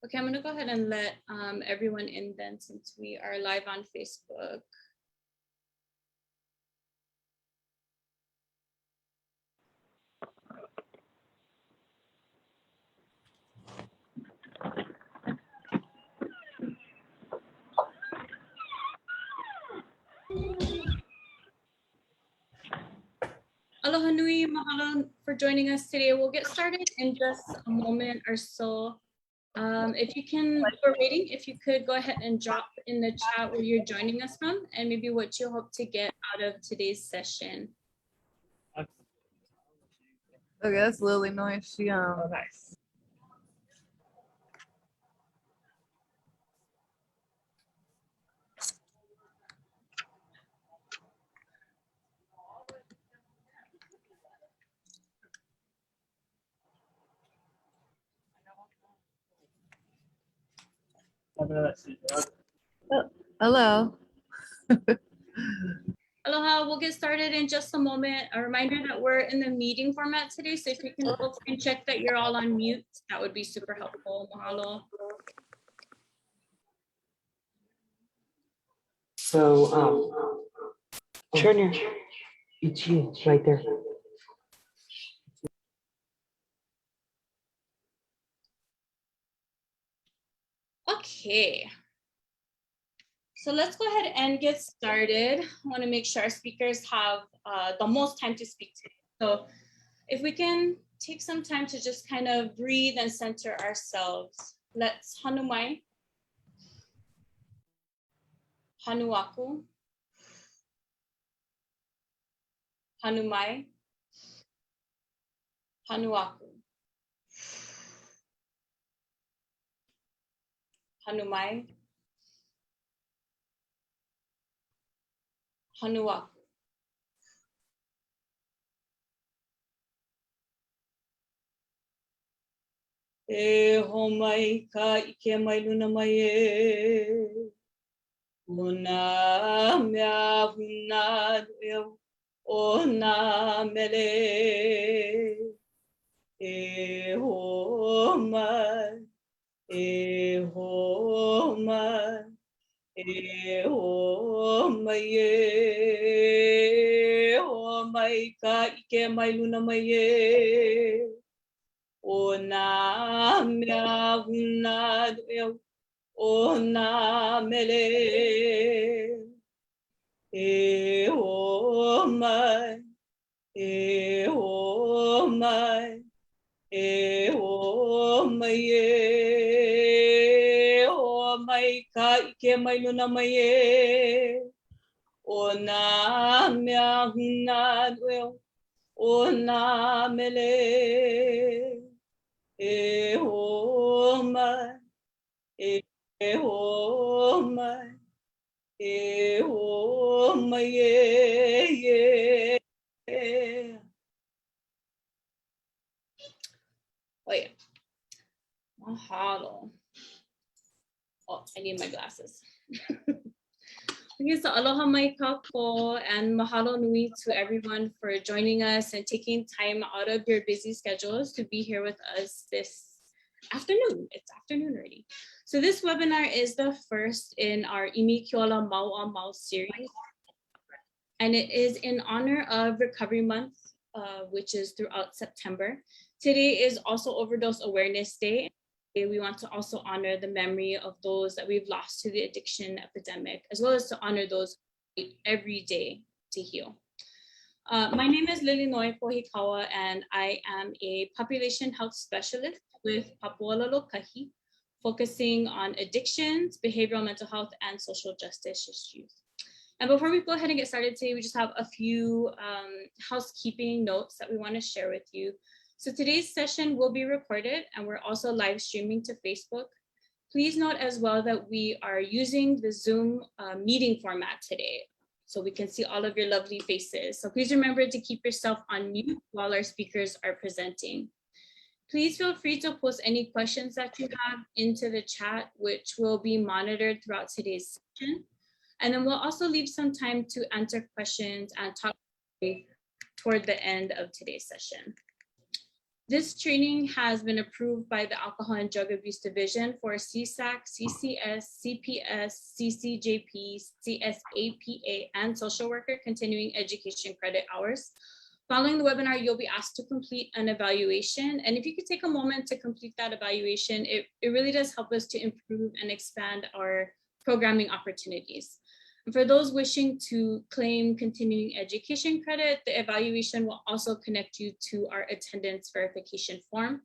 Okay, I'm gonna go ahead and let everyone in then since we are live on Facebook. Aloha nui, mahalo for joining us today. We'll get started in just a moment or so. If you can, for rating, if you could go ahead and drop in the chat where you're joining us from and maybe what you hope to get out of today's session. Okay, that's Lily noise. She nice. Hello. Aloha, we'll get started in just a moment. A reminder that we're in the meeting format today, so if you can folks can check that you're all on mute, that would be super helpful. Mahalo. So turn your, it's you right there. Okay. So let's go ahead and get started. I want to make sure our speakers have the most time to speak today. So if we can take some time to just kind of breathe and center ourselves. Let's hanumai, hanuaku, hanumai, hanuaku, hanumai, hanuaku. E ho mai ka ike mai luna mai e. Una mea huna eo o nā mele. E ho mai, e ho mai, e ho mai e. Ho mai ka ike mai luna mai e. O nā mea huna eo o nā mele. E ho mai, e ho mai, e ho mai e. Ho mai ka ike mai luna mai e. O nā mea huna eo o nā mele. E ho mai, e ho mai, e ho mai e. Oh yeah, mahalo. Oh, I need my glasses. Okay, so aloha mai kako and mahalo nui to everyone for joining us and taking time out of your busy schedules to be here with us this afternoon. It's afternoon already. So this webinar is the first in our ʻImi Ke Ola Mau series. And it is in honor of Recovery Month, which is throughout September. Today is also Overdose Awareness Day. We want to also honor the memory of those that we've lost to the addiction epidemic, as well as to honor those every day to heal. My name is Lily Noi Pohikawa, and I am a population health specialist with Papualalokahi, focusing on addictions, behavioral mental health, and social justice issues. And before we go ahead and get started today, we just have a few housekeeping notes that we want to share with you. So today's session will be recorded and we're also live streaming to Facebook. Please note as well that we are using the Zoom meeting format today, so we can see all of your lovely faces. So please remember to keep yourself on mute while our speakers are presenting. Please feel free to post any questions that you have into the chat, which will be monitored throughout today's session. And then we'll also leave some time to answer questions and talk toward the end of today's session. This training has been approved by the Alcohol and Drug Abuse Division for CSAC, CCS, CPS, CCJP, CSAPA, and social worker continuing education credit hours. Following the webinar, you'll be asked to complete an evaluation. And if you could take a moment to complete that evaluation, it really does help us to improve and expand our programming opportunities. And for those wishing to claim continuing education credit, the evaluation will also connect you to our attendance verification form.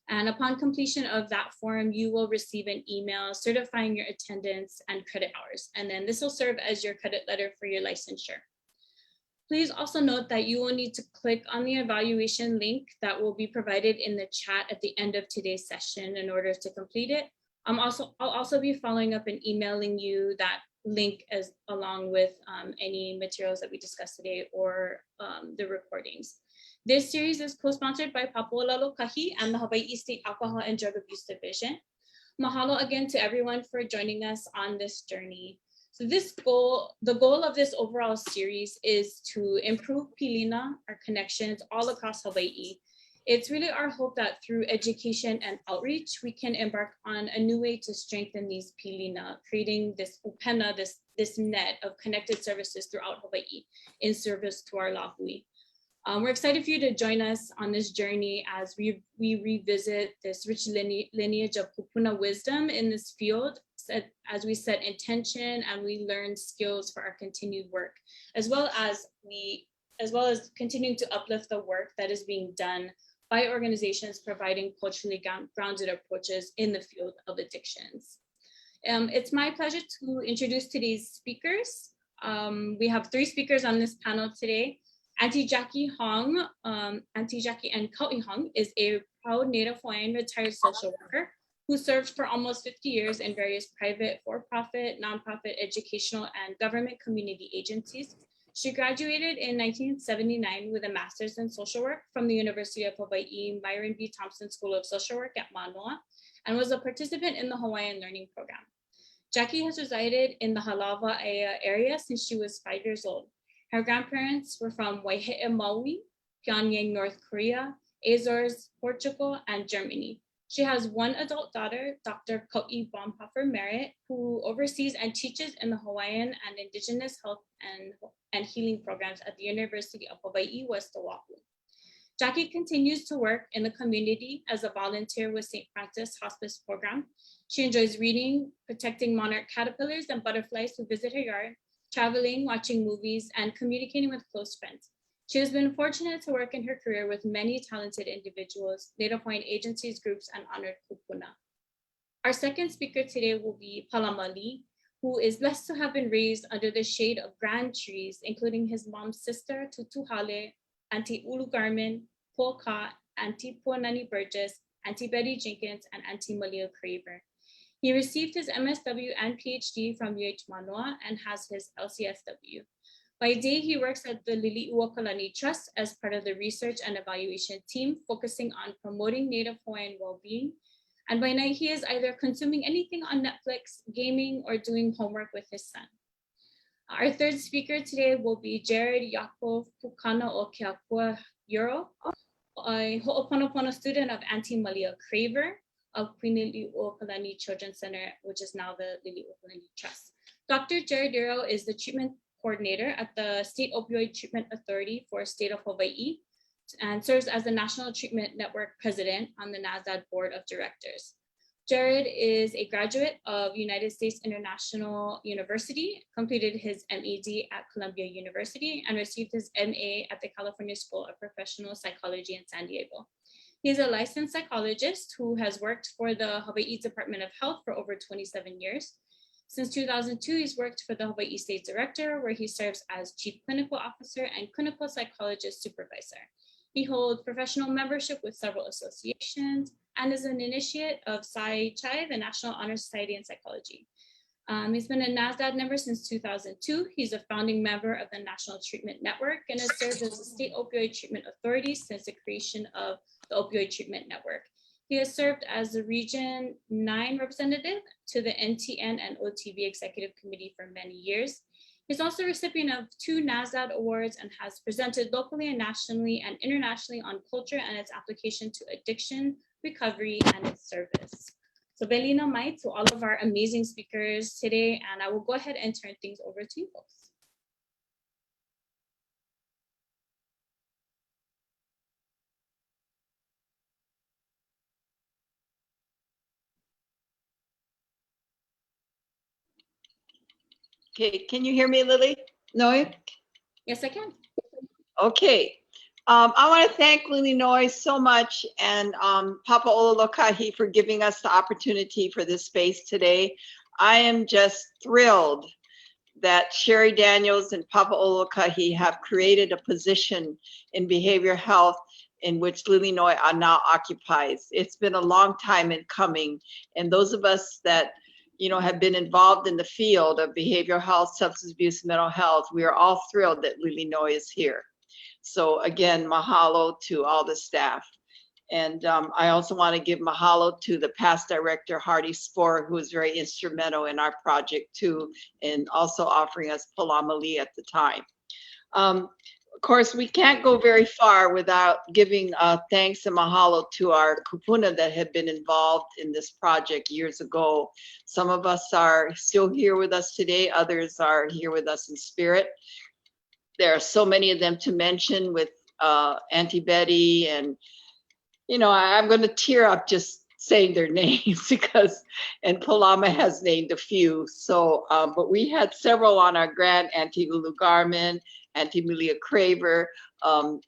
And upon completion of that form, you will receive an email certifying your attendance and credit hours. And then this will serve as your credit letter for your licensure. Please also note that you will need to click on the evaluation link that will be provided in the chat at the end of today's session in order to complete it. I'll also be following up and emailing you that link along with any materials that we discussed today or the recordings. This series is co-sponsored by Papuolelo Kahi and the Hawaii State Alcohol and Drug Abuse Division. Mahalo again to everyone for joining us on this journey. So the goal of this overall series is to improve pilina, our connections all across Hawaii. It's really our hope that through education and outreach, we can embark on a new way to strengthen these pilina, creating this ʻPukana, this net of connected services throughout Hawaii in service to our lahui. We're excited for you to join us on this journey as we revisit this rich lineage of kūpuna wisdom in this field, as we set intention and we learn skills for our continued work, as well as continuing to uplift the work that is being done by organizations providing culturally grounded approaches in the field of addictions. It's my pleasure to introduce today's speakers. We have 3 speakers on this panel today. Auntie Jackie Hong, Auntie Jackie and Kauʻi Hong is a proud Native Hawaiian retired social worker who served for almost 50 years in various private, for-profit, nonprofit, educational, and government community agencies. She graduated in 1979 with a master's in social work from the University of Hawaii Myron B. Thompson School of Social Work at Manoa, and was a participant in the Hawaiian Learning Program. Jackie has resided in the Halawa area since she was 5 years old. Her grandparents were from Waihe'e, Maui, Pyongyang, North Korea, Azores, Portugal, and Germany. She has 1 adult daughter, Dr. Kauʻi Bonhoeffer Merritt, who oversees and teaches in the Hawaiian and Indigenous Health and Healing programs at the University of Hawaii, West Oahu. Jackie continues to work in the community as a volunteer with St. Francis Hospice Program. She enjoys reading, protecting monarch caterpillars and butterflies who visit her yard, traveling, watching movies, and communicating with close friends. She has been fortunate to work in her career with many talented individuals, Native Hawaiian agencies, groups, and honored kūpuna. Our second speaker today will be Palama Lee, who is blessed to have been raised under the shade of grand trees, including his mom's sister, Tutuhale, Auntie Ulu Garmin, Poka, Auntie Puanani Burgess, Auntie Betty Jenkins, and Auntie Malia Craver. He received his MSW and PhD from UH Manoa and has his LCSW. By day, he works at the Lili'uokalani Trust as part of the research and evaluation team, focusing on promoting Native Hawaiian well-being. And by night, he is either consuming anything on Netflix, gaming, or doing homework with his son. Our third speaker today will be Jared ʻYakovʻ ʻPukana O Ke Akuaʻ Yurow, a Ho'oponopono student of Auntie Malia Craver of Queen Lili'uokalani Children's Center, which is now the Lili'uokalani Trust. Dr. Jared Yurow is the treatment coordinator at the State Opioid Treatment Authority for State of Hawaii and serves as the National Treatment Network President on the NASDAD Board of Directors. Jared is a graduate of United States International University, completed his MED at Columbia University, and received his MA at the California School of Professional Psychology in San Diego. He's a licensed psychologist who has worked for the Hawaii Department of Health for over 27 years. Since 2002, he's worked for the Hawaii State Director, where he serves as Chief Clinical Officer and Clinical Psychologist Supervisor. He holds professional membership with several associations and is an initiate of Psy.D, the National Honor Society in Psychology. He's been a NASDAD member since 2002. He's a founding member of the National Treatment Network and has served as the State Opioid Treatment Authority since the creation of the Opioid Treatment Network. He has served as the Region 9 representative to the NTN and OTB Executive Committee for many years. He's also a recipient of 2 NASDAQ awards and has presented locally and nationally and internationally on culture and its application to addiction, recovery, and its service. So Belina Mai to all of our amazing speakers today, and I will go ahead and turn things over to you folks. Okay, can you hear me, Lily? Noi? Yes, I can. Okay. I want to thank Lily Noi so much and Papa Ololokahi for giving us the opportunity for this space today. I am just thrilled that Sherry Daniels and Papa Ololokahi have created a position in behavioral health in which Lily Noi now occupies. It's been a long time in coming, and those of us that have been involved in the field of behavioral health, substance abuse, mental health, we are all thrilled that Lily Noi is here. So again, mahalo to all the staff. And I also want to give mahalo to the past director, Hardy Spoor, who was very instrumental in our project too, and also offering us Palama Lee at the time. Of course, we can't go very far without giving thanks and mahalo to our kūpuna that had been involved in this project years ago. Some of us are still here with us today, others are here with us in spirit. There are so many of them to mention with Auntie Betty, and I'm going to tear up just saying their names and Palama has named a few. So, but we had several on our grant. Auntie Lulu Garman, Auntie Malia Craver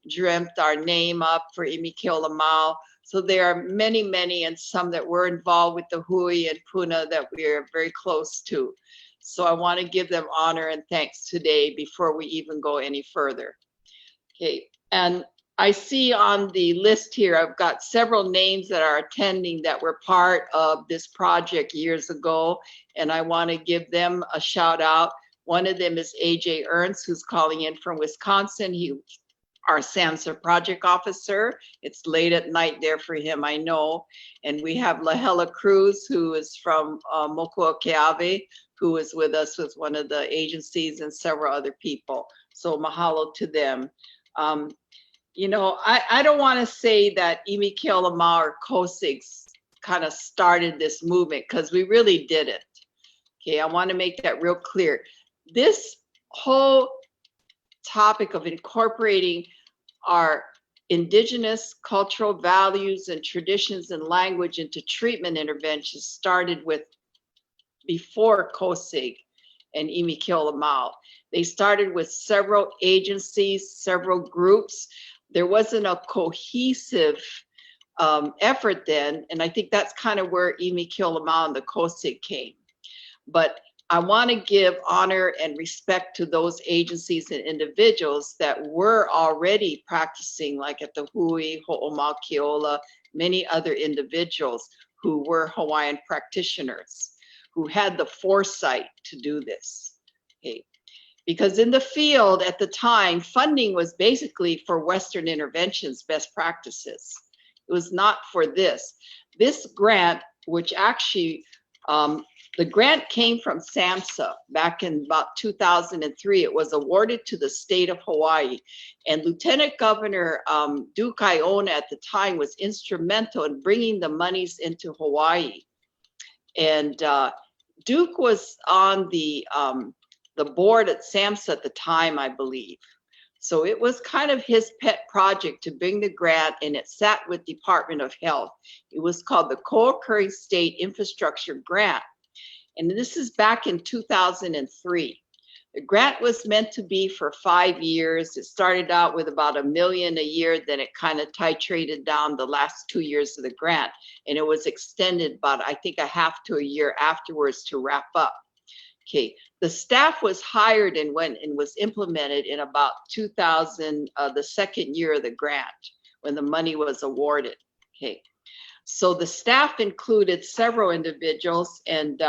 dreamt our name up for ʻImi Ke Ola Mau. So there are many, many, and some that were involved with the ʻHoʻi and Puna that we are very close to. So I want to give them honor and thanks today before we even go any further. Okay, and I see on the list here, I've got several names that are attending that were part of this project years ago, and I want to give them a shout out. One of them is AJ Ernst, who's calling in from Wisconsin. He's our SAMHSA project officer. It's late at night there for him, I know. And we have Lahela Cruz, who is from Mokuʻa who is with us with one of the agencies, and several other people. So mahalo to them. I don't want to say that ʻImi Ke Ola Mau or COSIGS kind of started this movement, because we really didn't. Okay, I want to make that real clear. This whole topic of incorporating our indigenous cultural values and traditions and language into treatment interventions started with before COSIG and ʻImi Ke Ola Mau. They started with several agencies, several groups. There wasn't a cohesive effort then, and I think that's kind of where ʻImi Ke Ola Mau and the COSIG came. But I want to give honor and respect to those agencies and individuals that were already practicing, like at the ʻHoʻi, Hoʻomaokeola, many other individuals who were Hawaiian practitioners, who had the foresight to do this. Okay. Because in the field at the time, funding was basically for Western interventions, best practices. It was not for this. This grant, which actually, the grant came from SAMHSA back in about 2003. It was awarded to the state of Hawaii. And Lieutenant Governor Duke Aiona at the time was instrumental in bringing the monies into Hawaii. And Duke was on the board at SAMHSA at the time, I believe. So it was kind of his pet project to bring the grant, and it sat with Department of Health. It was called the Co-occurring State Infrastructure Grant. And this is back in 2003. The grant was meant to be for 5 years. It started out with about $1 million a year, then it kind of titrated down the last 2 years of the grant. And it was extended about, I think, a half to a year afterwards to wrap up. Okay, the staff was hired and went and was implemented in about 2000, the second year of the grant, when the money was awarded. Okay, so the staff included several individuals, and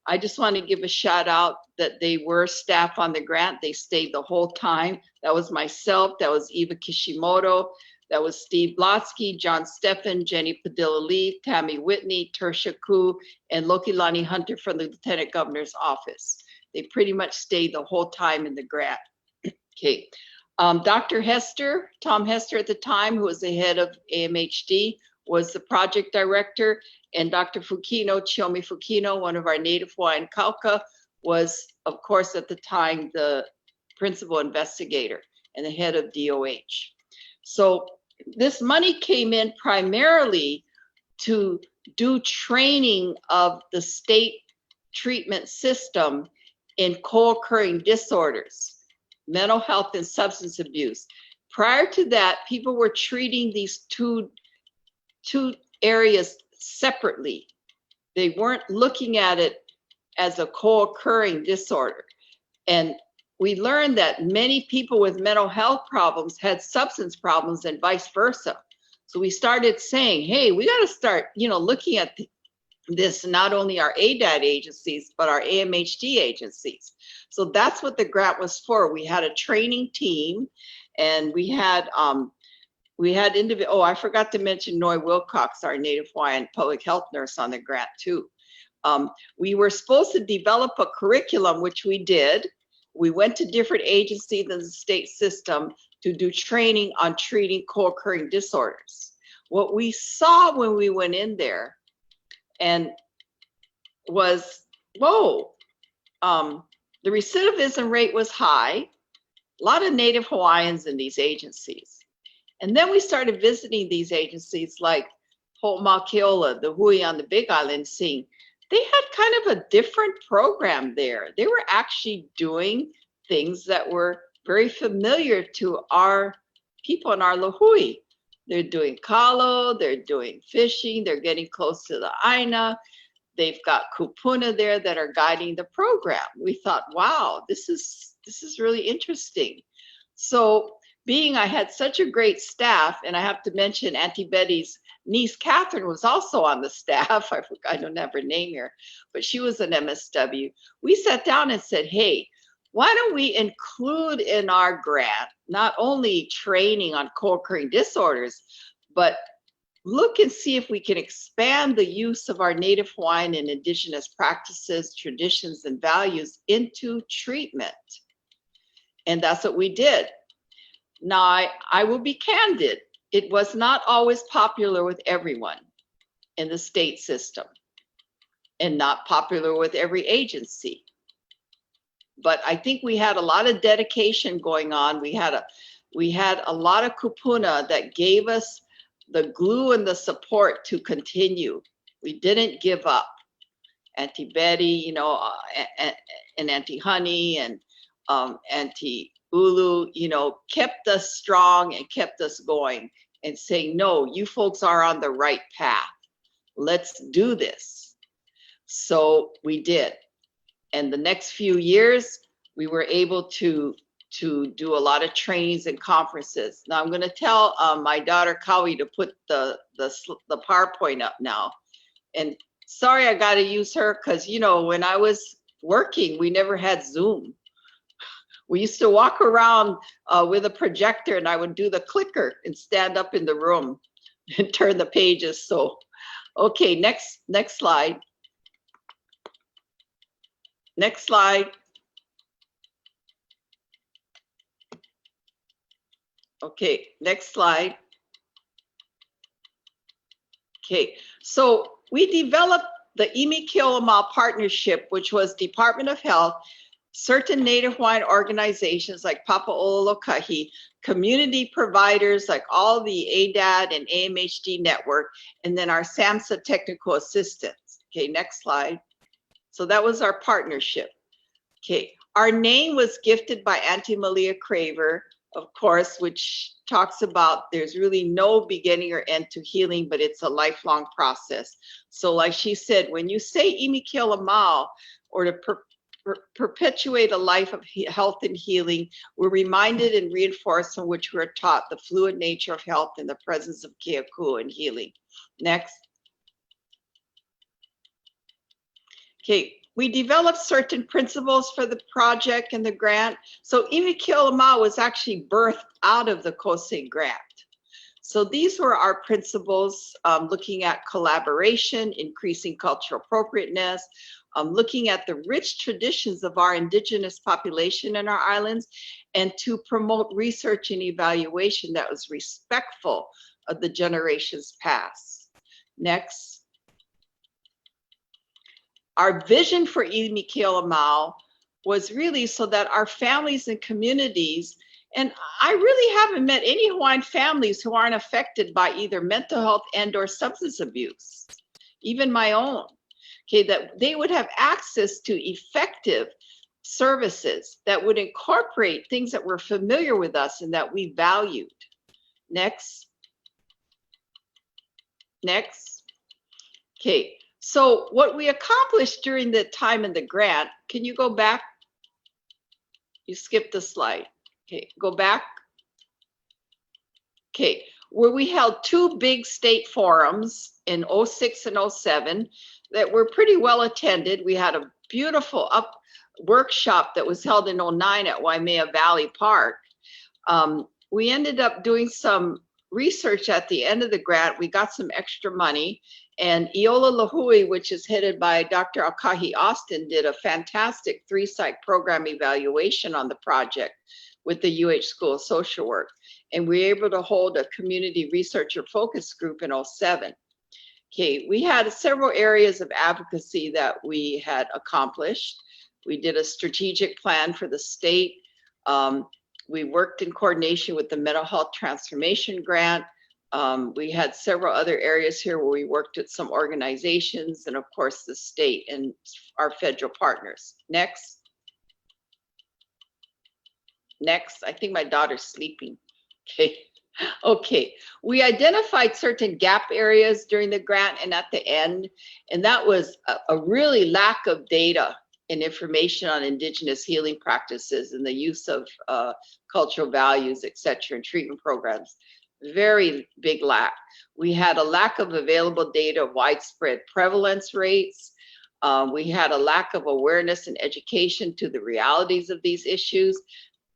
I just want to give a shout out that they were staff on the grant. They stayed the whole time. That was myself, that was Eva Kishimoto, that was Steve Blotsky, John Steffen, Jenny Padilla Lee, Tammy Whitney, Tertia Koo, and Lokilani Hunter from the Lieutenant Governor's office. They pretty much stayed the whole time in the grant. Okay. Dr. Hester, Tom Hester at the time, who was the head of AMHD, was the project director, and Dr. Fukino, Chiomi Fukino, one of our native Hawaiian Kauka, was, of course, at the time, the principal investigator and the head of DOH. So this money came in primarily to do training of the state treatment system in co-occurring disorders, mental health and substance abuse. Prior to that, people were treating these two areas separately. They weren't looking at it as a co-occurring disorder. And we learned that many people with mental health problems had substance problems and vice versa. So we started saying, hey, we got to start, looking at this, not only our ADAD agencies, but our AMHD agencies. So that's what the grant was for. We had a training team, and we had individual. Oh, I forgot to mention Noy Wilcox, our Native Hawaiian public health nurse, on the grant too. We were supposed to develop a curriculum, which we did. We went to different agencies in the state system to do training on treating co-occurring disorders. What we saw when we went in there and was, whoa, the recidivism rate was high, a lot of Native Hawaiians in these agencies. And then we started visiting these agencies like Hoʻo Mau Ke Ola, the hui on the Big Island, seeing they had kind of a different program there. They were actually doing things that were very familiar to our people in our lahui. They're doing kalo, they're doing fishing, they're getting close to the aina. They've got kūpuna there that are guiding the program. We thought, wow, this is really interesting. So being I had such a great staff, and I have to mention Auntie Betty's niece, Catherine, was also on the staff. I don't have her name here, but she was an MSW. We sat down and said, hey, why don't we include in our grant not only training on co-occurring disorders, but look and see if we can expand the use of our Native Hawaiian and Indigenous practices, traditions, and values into treatment. And that's what we did. Now, I will be candid. It was not always popular with everyone in the state system and not popular with every agency. But I think we had a lot of dedication going on. We had a lot of kūpuna that gave us the glue and the support to continue. We didn't give up. Auntie Betty, and Auntie Honey and Auntie Ulu, kept us strong and kept us going and saying, no, you folks are on the right path. Let's do this. So we did. And the next few years, we were able to do a lot of trainings and conferences. Now I'm going to tell my daughter Kawi to put the PowerPoint up now. And sorry, I got to use her because, when I was working, we never had Zoom. We used to walk around with a projector, and I would do the clicker and stand up in the room and turn the pages. So, okay, next slide. Next slide. Okay, next slide. Okay, so we developed the ʻImi Ke Ola Mau partnership, which was Department of Health, certain Native Hawaiian organizations like Papaʻololokahi, community providers like all the ADAD and AMHD network, and then our SAMHSA technical assistants. Okay, next slide. So that was our partnership. Okay, our name was gifted by Auntie Malia Craver, of course, which talks about there's really no beginning or end to healing, but it's a lifelong process. So like she said, when you say ʻImi Ke Ola Mau, or to perpetuate a life of health and healing, we're reminded and reinforced from which we're taught the fluid nature of health and the presence of Ke Akuaʻ and healing. Next. Okay, we developed certain principles for the project and the grant. So ʻImi Ke Ola Mau was actually birthed out of the COSIG grant. So these were our principles, looking at collaboration, increasing cultural appropriateness, looking at the rich traditions of our indigenous population in our islands, and to promote research and evaluation that was respectful of the generations past. Next. Our vision for ʻImi Ke Ola Mau was really so that our families and communities, and I really haven't met any Hawaiian families who aren't affected by either mental health and or substance abuse, even my own, okay, that they would have access to effective services that would incorporate things that were familiar with us and that we valued. Next. Next. Okay. So what we accomplished during the time in the grant, can you go back? You skipped the slide. Okay, go back. Okay, where we held 2 big state forums in 06 and 07 that were pretty well attended. We had a beautiful workshop that was held in 09 at Waimea Valley Park. We ended up doing some research at the end of the grant. We got some extra money. And Iola Lahui, which is headed by Dr. Alkahi Austin, did a fantastic 3-site program evaluation on the project with the UH School of Social Work. And we were able to hold a community researcher focus group in 07. Okay, we had several areas of advocacy that we had accomplished. We did a strategic plan for the state. We worked in coordination with the Mental Health Transformation Grant. We had several other areas here where we worked with some organizations and of course the state and our federal partners. Next. Next, I think my daughter's sleeping. Okay. Okay, we identified certain gap areas during the grant and at the end, and that was a really lack of data and information on indigenous healing practices and the use of cultural values, et cetera, and treatment programs. Very big lack. We had a lack of available data of widespread prevalence rates. We had a lack of awareness and education to the realities of these issues.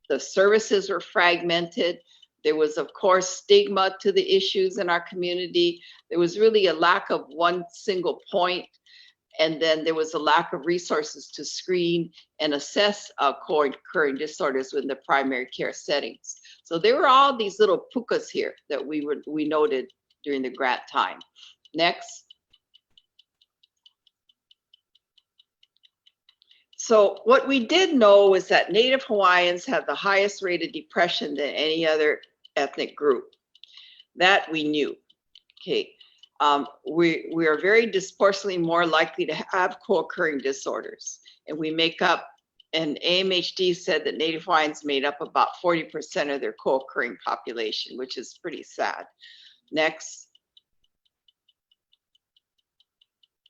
The services were fragmented. There was, of course, stigma to the issues in our community. There was really a lack of one single point. And then there was a lack of resources to screen and assess co-occurring disorders within the primary care settings. So there were all these little pukas here that we noted during the grant time. Next. So what we did know was that Native Hawaiians have the highest rate of depression than any other ethnic group. That we knew. Okay. We are very disproportionately more likely to have co-occurring disorders, and we make up, and AMHD said that Native Hawaiians made up about 40% of their co-occurring population, which is pretty sad. Next.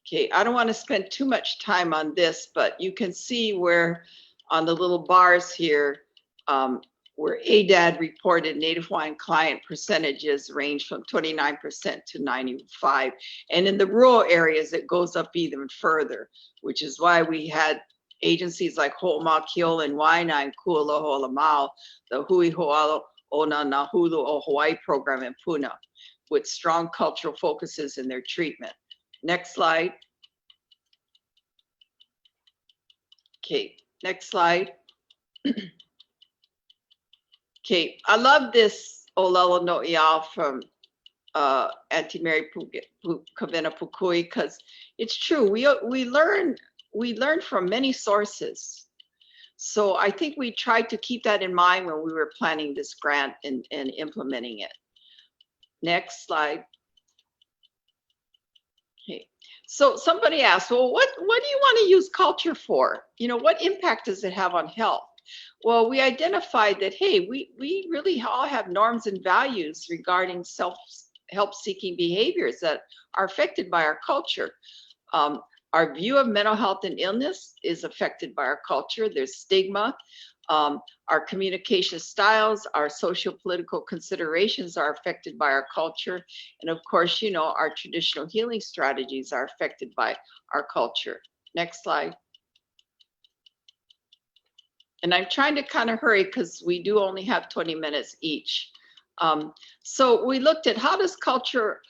Okay, I don't want to spend too much time on this, but you can see where on the little bars here, where ADAD reported Native Hawaiian client percentages range from 29% to 95%. And in the rural areas, it goes up even further, which is why we had agencies like Ho'omau Keola and Waina and Ke Ola Mau, the Hui Ho'alo Ona Nahulu o Hawaii program in Puna, with strong cultural focuses in their treatment. Next slide. Okay, next slide. Okay, I love this Olelo no Iao from Auntie Mary Kavena Pukui, because it's true. We learn from many sources. So I think we tried to keep that in mind when we were planning this grant and implementing it. Next slide. Okay. So somebody asked, well, what do you want to use culture for? You know, what impact does it have on health? Well, we identified that, hey, we really all have norms and values regarding self-help seeking behaviors that are affected by our culture. Our view of mental health and illness is affected by our culture. There's stigma. Our communication styles, our socio-political considerations are affected by our culture. And of course, you know, our traditional healing strategies are affected by our culture. Next slide. And I'm trying to kind of hurry because we do only have 20 minutes each. So we looked at how does a culture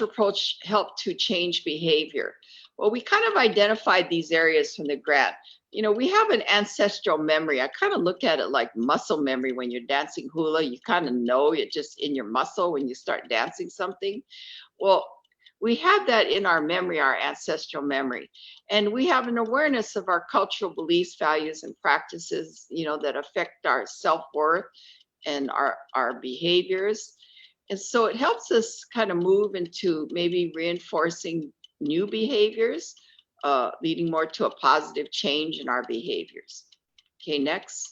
approach help to change behavior? Well, we kind of identified these areas from the grant. You know, we have an ancestral memory. I kind of look at it like muscle memory. When you're dancing hula, you kind of know it just in your muscle when you start dancing something. Well, we have that in our memory, our ancestral memory. And we have an awareness of our cultural beliefs, values, and practices, you know, that affect our self-worth and our behaviors. And so it helps us kind of move into maybe reinforcing new behaviors, leading more to a positive change in our behaviors. Okay, next.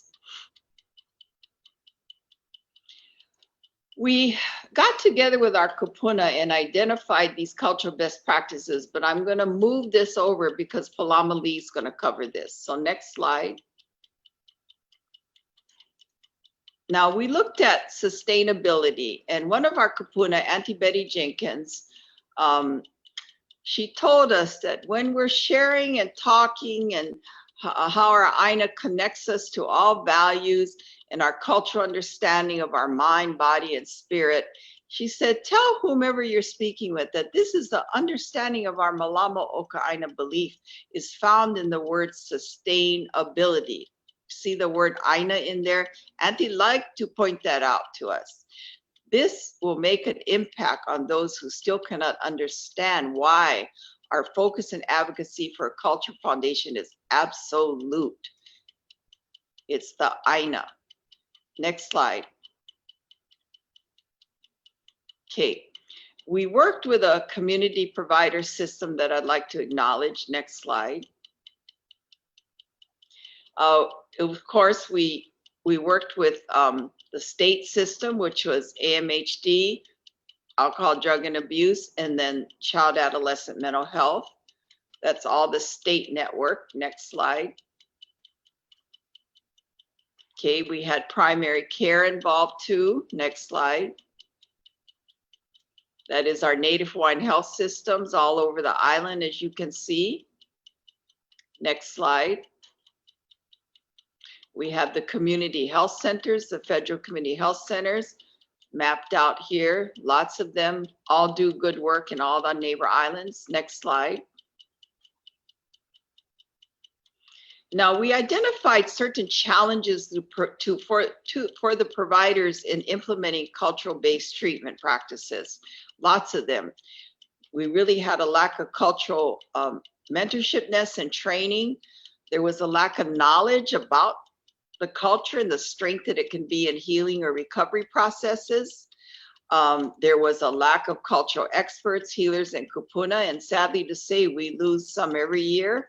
We got together with our kūpuna and identified these cultural best practices, but I'm going to move this over because Palama Lee is going to cover this. So next slide. Now we looked at sustainability, and one of our kūpuna, Auntie Betty Jenkins, she told us that when we're sharing and talking and how our Aina connects us to all values and our cultural understanding of our mind, body, and spirit, she said, tell whomever you're speaking with that this is the understanding of our Malama Oka Aina belief is found in the word sustainability. See the word Aina in there? Auntie liked to point that out to us. This will make an impact on those who still cannot understand why our focus and advocacy for a culture foundation is absolute. It's the Aina. Next slide. Okay, we worked with a community provider system that I'd like to acknowledge. Next slide. Of course, we worked with the state system, which was AMHD, alcohol, drug, and abuse, and then child adolescent mental health. That's all the state network. Next slide. Okay, we had primary care involved too. Next slide. That is our Native Hawaiian health systems all over the island, as you can see. Next slide. We have the community health centers, the federal community health centers mapped out here. Lots of them all do good work in all the neighbor islands. Next slide. Now we identified certain challenges for the providers in implementing cultural-based treatment practices. Lots of them. We really had a lack of cultural mentorshipness and training. There was a lack of knowledge about the culture and the strength that it can be in healing or recovery processes. There was a lack of cultural experts, healers, and kūpuna, and sadly to say, we lose some every year.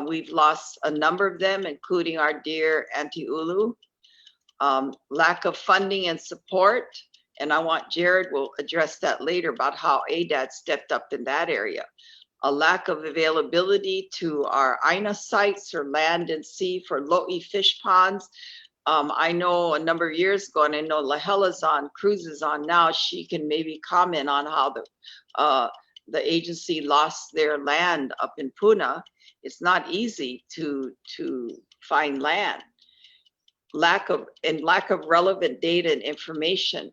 We've lost a number of them, including our dear Auntie Ulu. Lack of funding and support, and I want Jared will address that later about how ADAD stepped up in that area. A lack of availability to our Aina sites or land and sea for lo'i fish ponds. I know a number of years ago, and I know Lahela's on, cruises on now, she can maybe comment on how the agency lost their land up in Puna. It's not easy to find land. Lack of relevant data and information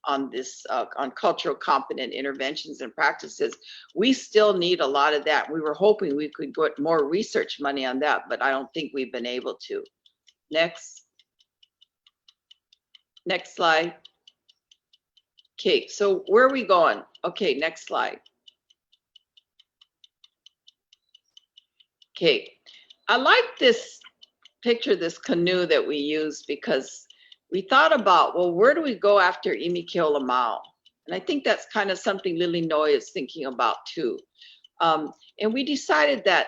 on this, on cultural competent interventions and practices. We still need a lot of that. We were hoping we could get more research money on that, but I don't think we've been able to. Next slide. Okay, so where are we going? Okay, next slide. Okay, I like this picture, this canoe that we used, because we thought about, well, where do we go after ʻImi Ke Ola Mau? And I think that's kind of something Lily Noi is thinking about too. And we decided that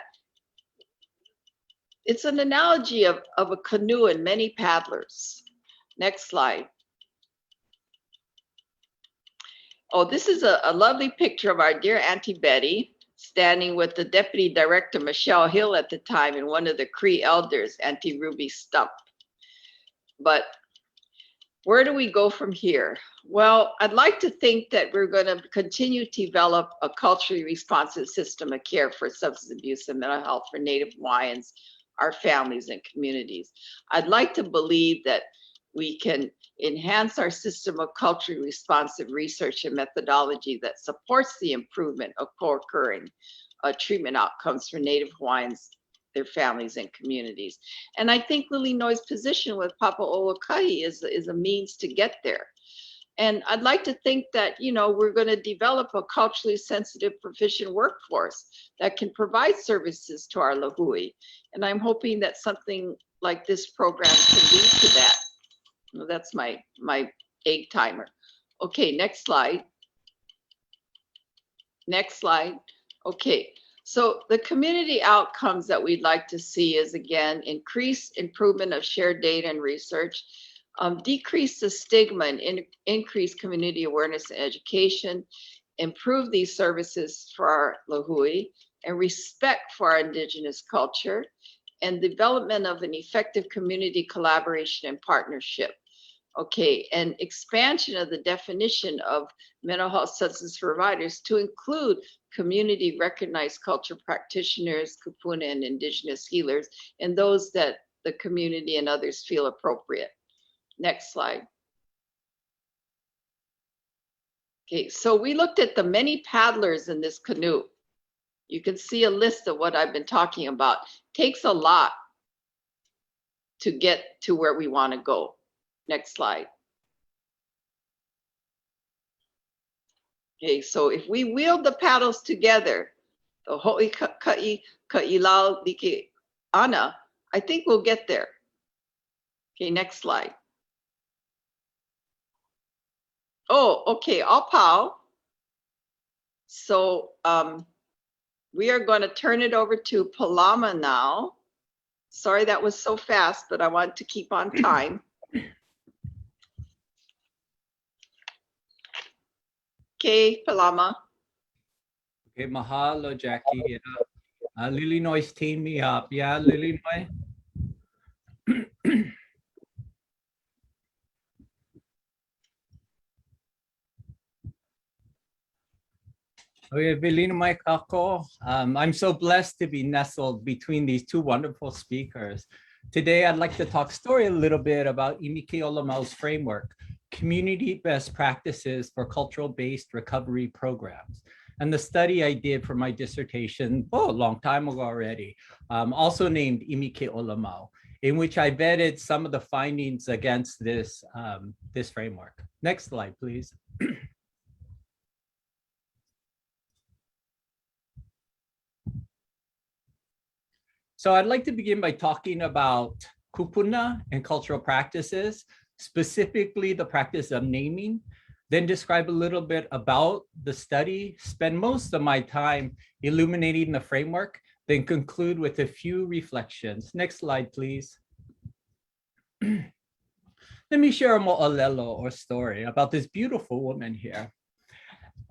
it's an analogy of a canoe and many paddlers. Next slide. Oh, this is a lovely picture of our dear Auntie Betty standing with the Deputy Director, Michelle Hill at the time, and one of the Cree elders, Auntie Ruby Stump. But where do we go from here? Well, I'd like to think that we're going to continue to develop a culturally responsive system of care for substance abuse and mental health for Native Hawaiians, our families and communities. I'd like to believe that we can enhance our system of culturally responsive research and methodology that supports the improvement of co-occurring treatment outcomes for Native Hawaiians, their families and communities. And I think Lily Noy's position with Papaʻolakai is a means to get there. And I'd like to think that, you know, we're going to develop a culturally sensitive, proficient workforce that can provide services to our lahui. And I'm hoping that something like this program can lead to that. Well, that's my egg timer. Okay, next slide. Next slide. Okay, so the community outcomes that we'd like to see is, again, increased improvement of shared data and research, decrease the stigma and increase community awareness and education, improve these services for our lahui, and respect for our indigenous culture, and development of an effective community collaboration and partnership. Okay, and expansion of the definition of mental health substance providers to include community recognized culture practitioners, kūpuna, and indigenous healers, and those that the community and others feel appropriate. Next slide. Okay, so we looked at the many paddlers in this canoe. You can see a list of what I've been talking about. Takes a lot to get to where we want to go. Next slide. Okay, so if we wield the paddles together, the ʻHoʻi kaʻi ka ilau like ana, I think we'll get there. Okay, next slide. Oh, okay, I'll pow. So we are going to turn it over to Palama now. Sorry that was so fast, but I want to keep on time. Okay, Palama. Okay, mahalo, Jackie. Lily Noy's teamed me up. Yeah, Lily Noy. I'm so blessed to be nestled between these two wonderful speakers. Today, I'd like to talk story a little bit about ʻImi Ke Ola Mau's framework, community best practices for cultural-based recovery programs. And the study I did for my dissertation, a long time ago already, also named ʻImi Ke Ola Mau, in which I vetted some of the findings against this, this framework. Next slide, please. So I'd like to begin by talking about kūpuna and cultural practices, specifically the practice of naming, then describe a little bit about the study, spend most of my time illuminating the framework, then conclude with a few reflections. Next slide, please. Let me share a mo'olelo or story about this beautiful woman here.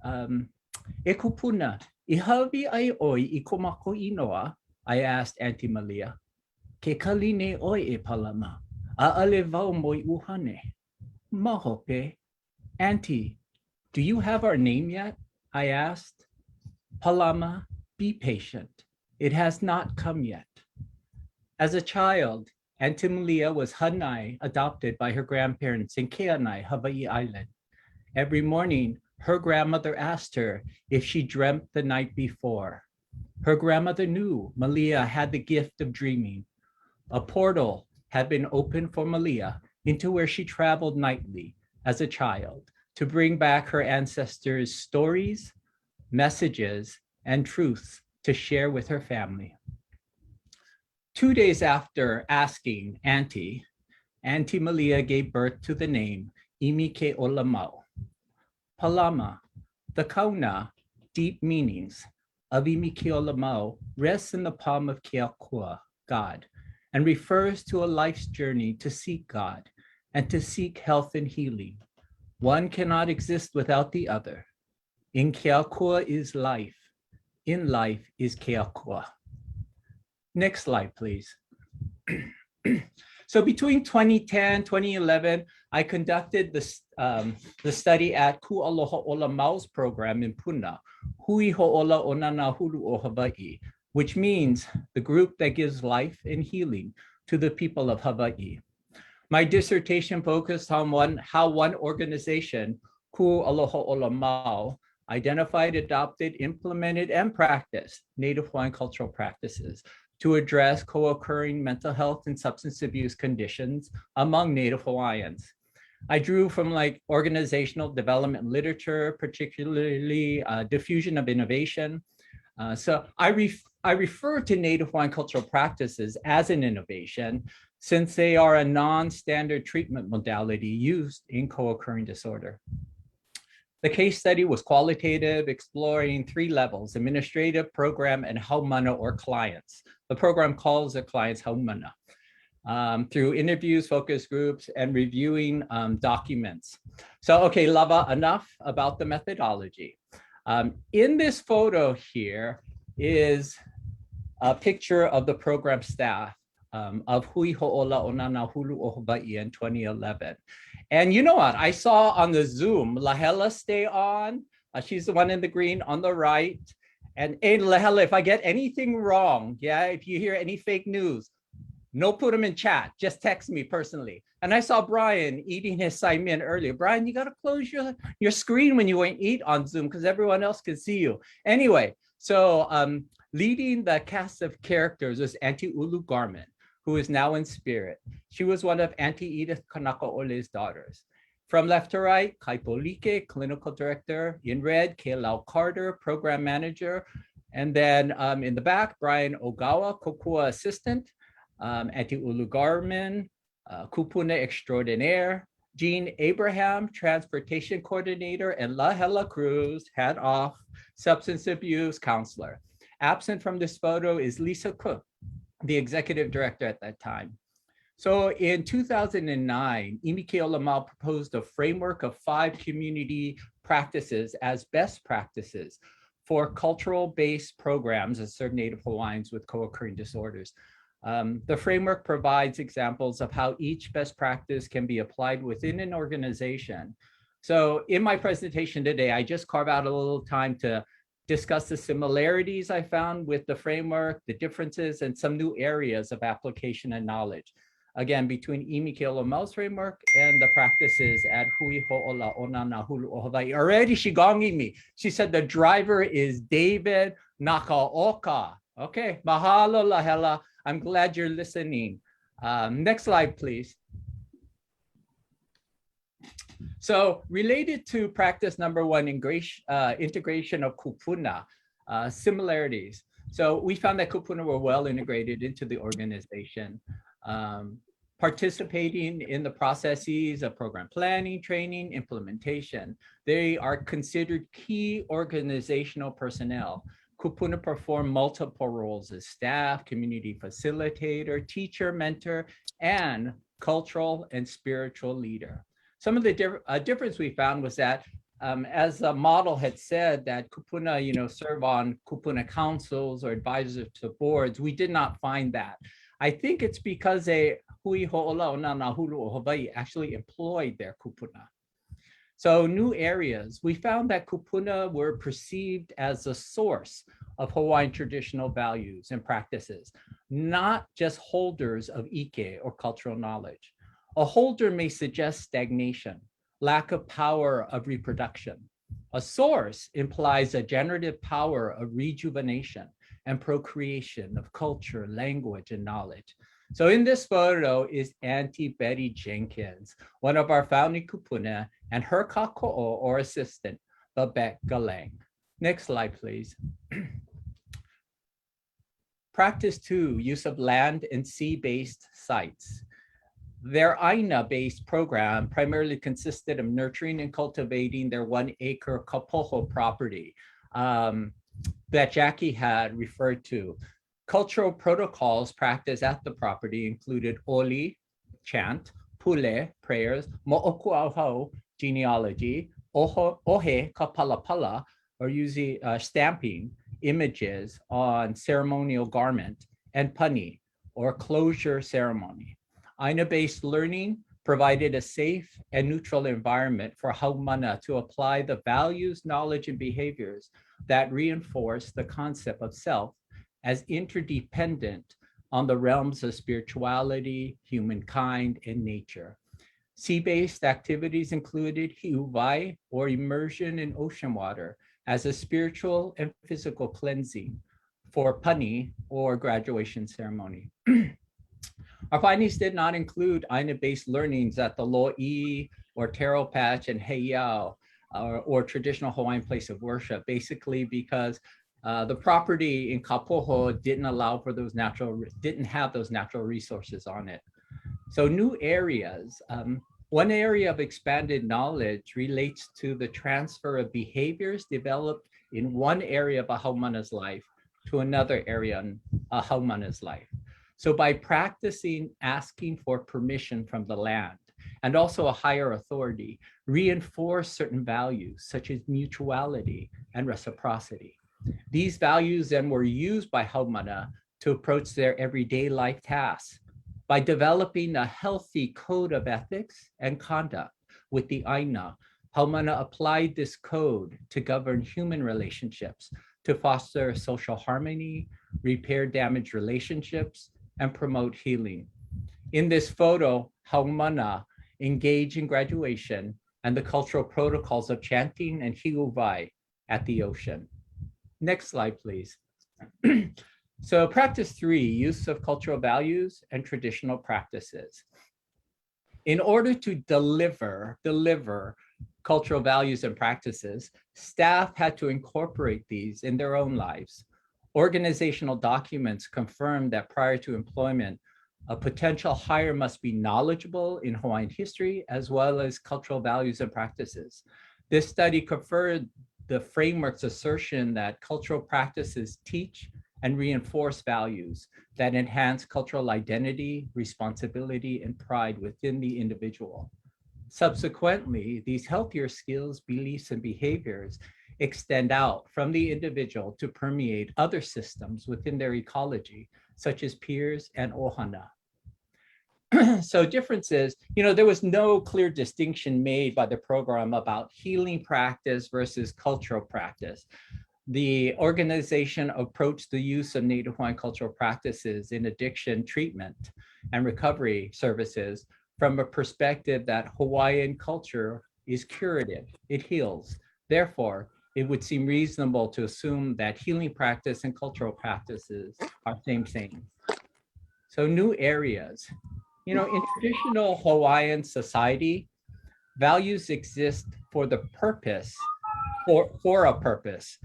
E kūpuna, I hawi ai oi I ko mako inoa, I asked Auntie Malia. Ke kaline oi e palama, a'ale wau moi uhane. Mahope. Auntie, do you have our name yet? I asked. Palama, be patient. It has not come yet. As a child, Auntie Malia was hanai adopted by her grandparents in Keanai, Hawaii Island. Every morning, her grandmother asked her if she dreamt the night before. Her grandmother knew Malia had the gift of dreaming. A portal had been opened for Malia into where she traveled nightly as a child to bring back her ancestors' stories, messages, and truths to share with her family. 2 days after asking Auntie Malia gave birth to the name ʻImi Ke Ola Mau. Palama, the kauna, deep meanings of ʻImi Ke Ola Mau rests in the palm of Ke Akuaʻ, God, and refers to a life's journey to seek God and to seek health and healing. One cannot exist without the other. In Ke Akuaʻ is life. In life is Ke Akuaʻ. Next slide, please. So between 2010, 2011, I conducted the study at Kuʻaloha Mau's program in Puna, Hui Ho'ola Onana Hulu o Hawaii, which means the group that gives life and healing to the people of Hawaii. My dissertation focused on how one organization, Ke Ola Mau, identified, adopted, implemented, and practiced Native Hawaiian cultural practices to address co-occurring mental health and substance abuse conditions among Native Hawaiians. I drew from like organizational development literature, particularly diffusion of innovation. So I refer to Native Hawaiian cultural practices as an innovation since they are a non-standard treatment modality used in co-occurring disorder. The case study was qualitative, exploring 3 levels: administrative, program, and haumana or clients. The program calls the clients haumana. Through interviews, focus groups, and reviewing documents. So, okay, Lava, enough about the methodology. In this photo here is a picture of the program staff of Hui Ho'ola Onana Hulu o Hawaii in 2011. And you know what? I saw on the Zoom, Lahela stay on. She's the one in the green on the right. And hey, Lahela, if I get anything wrong, yeah, if you hear any fake news, no put them in chat, just text me personally. And I saw Brian eating his saimin earlier. Brian, you gotta close your screen when you eat on Zoom because everyone else can see you. Anyway, so leading the cast of characters was Auntie Ulu Garmin, who is now in spirit. She was one of Auntie Edith Kanakaʻole's daughters. From left to right, Kaipolike, clinical director. In red, Ke Carter, program manager. And then in the back, Brian Ogawa, Kokua assistant. Auntie Ulu Garmin, kūpuna extraordinaire. Jean Abraham, transportation coordinator. And Lahela Cruz, hat off, substance abuse counselor. Absent from this photo is Lisa Cook, the executive director at that time. So in 2009, ʻImi Ke Ola Mau proposed a framework of 5 community practices as best practices for cultural-based programs that serve Native Hawaiians with co-occurring disorders. The framework provides examples of how each best practice can be applied within an organization. So in my presentation today, I just carve out a little time to discuss the similarities I found with the framework, the differences, and some new areas of application and knowledge. Again, between ʻImi Ke Ola Mau's framework and the practices at Hui Ho'ola Onana Hulu o Hawaii. Already she gongi me. She said the driver is David Nakaoka. Okay, mahalo Lahela. I'm glad you're listening. Next slide, please. So related to practice number 1, integration of kūpuna, similarities. So we found that kūpuna were well integrated into the organization, participating in the processes of program planning, training, implementation. They are considered key organizational personnel. Kūpuna perform multiple roles as staff, community facilitator, teacher, mentor, and cultural and spiritual leader. Some of the difference we found was that, as the model had said, that kūpuna, serve on kūpuna councils or advisors to boards. We did not find that. I think it's because Hui Ho'ola Onana Hulu o Hawaii actually employed their kūpuna. So new areas, we found that kūpuna were perceived as a source of Hawaiian traditional values and practices, not just holders of ike or cultural knowledge. A holder may suggest stagnation, lack of power of reproduction. A source implies a generative power of rejuvenation and procreation of culture, language, and knowledge. So in this photo is Auntie Betty Jenkins, one of our founding kūpuna, and her kākoʻo or assistant, Babette Galang. Next slide, please. Practice 2, use of land and sea-based sites. Their Aina-based program primarily consisted of nurturing and cultivating their 1-acre kapoho property that Jackie had referred to. Cultural protocols practiced at the property included oli, chant, pule, prayers, mo'okuauhau, genealogy, ohe, kapalapala, or usually stamping images on ceremonial garment, and pani, or closure ceremony. Aina-based learning provided a safe and neutral environment for haumana to apply the values, knowledge, and behaviors that reinforce the concept of self as interdependent on the realms of spirituality, humankind, and nature. Sea-based activities included hiuwai, or immersion in ocean water, as a spiritual and physical cleansing for pani, or graduation ceremony. Our findings did not include Aina-based learnings at the lo'i, or taro patch, and heiau, or traditional Hawaiian place of worship, basically because the property in Kapoho didn't have those natural resources on it. So new areas, one area of expanded knowledge relates to the transfer of behaviors developed in one area of a haumana's life to another area in a haumana's life. So by practicing asking for permission from the land and also a higher authority, reinforce certain values such as mutuality and reciprocity. These values then were used by haumana to approach their everyday life tasks by developing a healthy code of ethics and conduct with the Aina. Haumana applied this code to govern human relationships, to foster social harmony, repair damaged relationships, and promote healing. In this photo, haumana engage in graduation and the cultural protocols of chanting and hiuwai at the ocean. Next slide, please. So practice 3, use of cultural values and traditional practices. In order to deliver cultural values and practices, staff had to incorporate these in their own lives. Organizational documents confirm that prior to employment, a potential hire must be knowledgeable in Hawaiian history as well as cultural values and practices. This study confirmed the framework's assertion that cultural practices teach and reinforce values that enhance cultural identity, responsibility, and pride within the individual. Subsequently, these healthier skills, beliefs, and behaviors extend out from the individual to permeate other systems within their ecology, such as peers and ohana. So differences, there was no clear distinction made by the program about healing practice versus cultural practice. The organization approached the use of Native Hawaiian cultural practices in addiction treatment and recovery services from a perspective that Hawaiian culture is curative, it heals. Therefore, it would seem reasonable to assume that healing practice and cultural practices are same thing. So new areas. In traditional Hawaiian society, values exist for the purpose, for a purpose.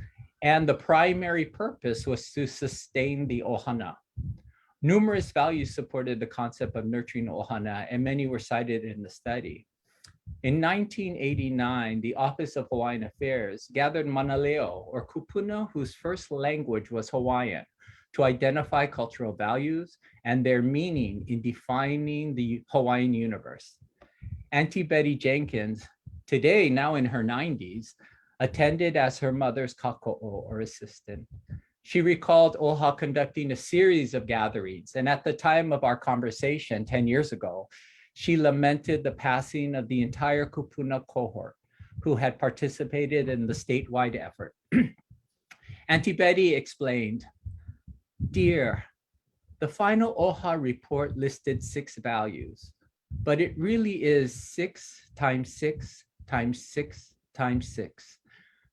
And the primary purpose was to sustain the ohana. Numerous values supported the concept of nurturing ohana, and many were cited in the study. In 1989, the Office of Hawaiian Affairs gathered manaleo, or kūpuna, whose first language was Hawaiian, to identify cultural values and their meaning in defining the Hawaiian universe. Auntie Betty Jenkins, today now in her 90s, attended as her mother's kako'o, or assistant. She recalled Oha conducting a series of gatherings, and at the time of our conversation 10 years ago, she lamented the passing of the entire kūpuna cohort who had participated in the statewide effort. Auntie Betty explained, "Dear, the final OHA report listed 6 values, but it really is 6 times 6 times 6 times 6.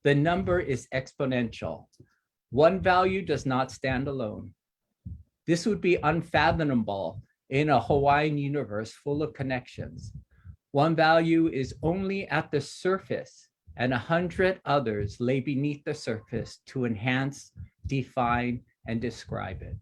The number is exponential. One value does not stand alone. This would be unfathomable in a Hawaiian universe full of connections. One value is only at the surface, and 100 others lay beneath the surface to enhance, define, and describe it."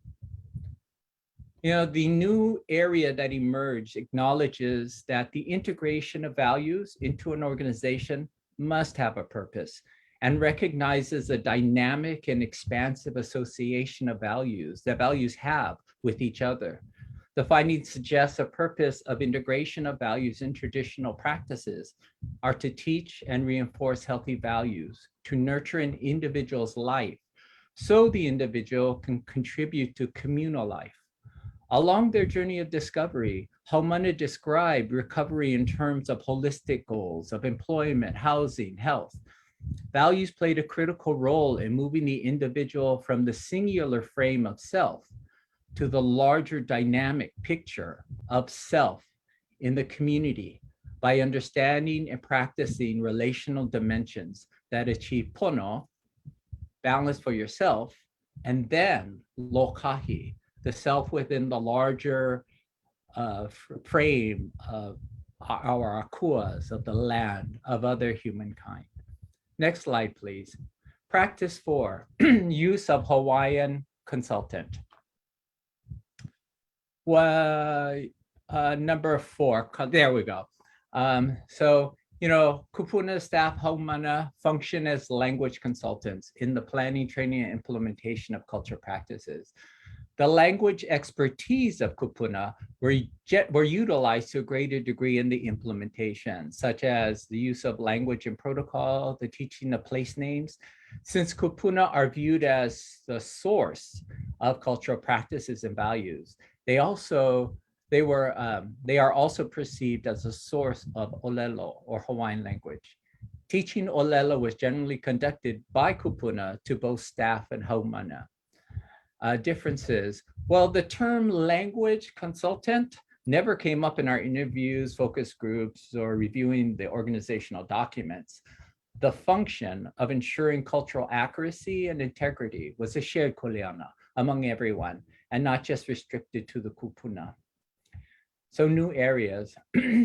The new area that emerged acknowledges that the integration of values into an organization must have a purpose, and recognizes a dynamic and expansive association of values that values have with each other. The findings suggest a purpose of integration of values in traditional practices are to teach and reinforce healthy values, to nurture an individual's life, so the individual can contribute to communal life. Along their journey of discovery, Haumana described recovery in terms of holistic goals of employment, housing, health. Values played a critical role in moving the individual from the singular frame of self to the larger dynamic picture of self in the community by understanding and practicing relational dimensions that achieve pono, balance for yourself, and then lokahi, the self within the larger frame of our akuas, of the land, of other humankind. Next slide, please. Practice 4, use of Hawaiian consultant. Well, number 4, there we go. So, you know, kūpuna staff haumana function as language consultants in the planning, training, and implementation of culture practices. The language expertise of kūpuna were utilized to a greater degree in the implementation, such as the use of language and protocol, the teaching of place names. Since kūpuna are viewed as the source of cultural practices and values, they are also perceived as a source of olelo, or Hawaiian language. Teaching olelo was generally conducted by kūpuna to both staff and haumana. Differences. Well, the term language consultant never came up in our interviews, focus groups, or reviewing the organizational documents. The function of ensuring cultural accuracy and integrity was a shared kuleana among everyone, and not just restricted to the kūpuna. So new areas.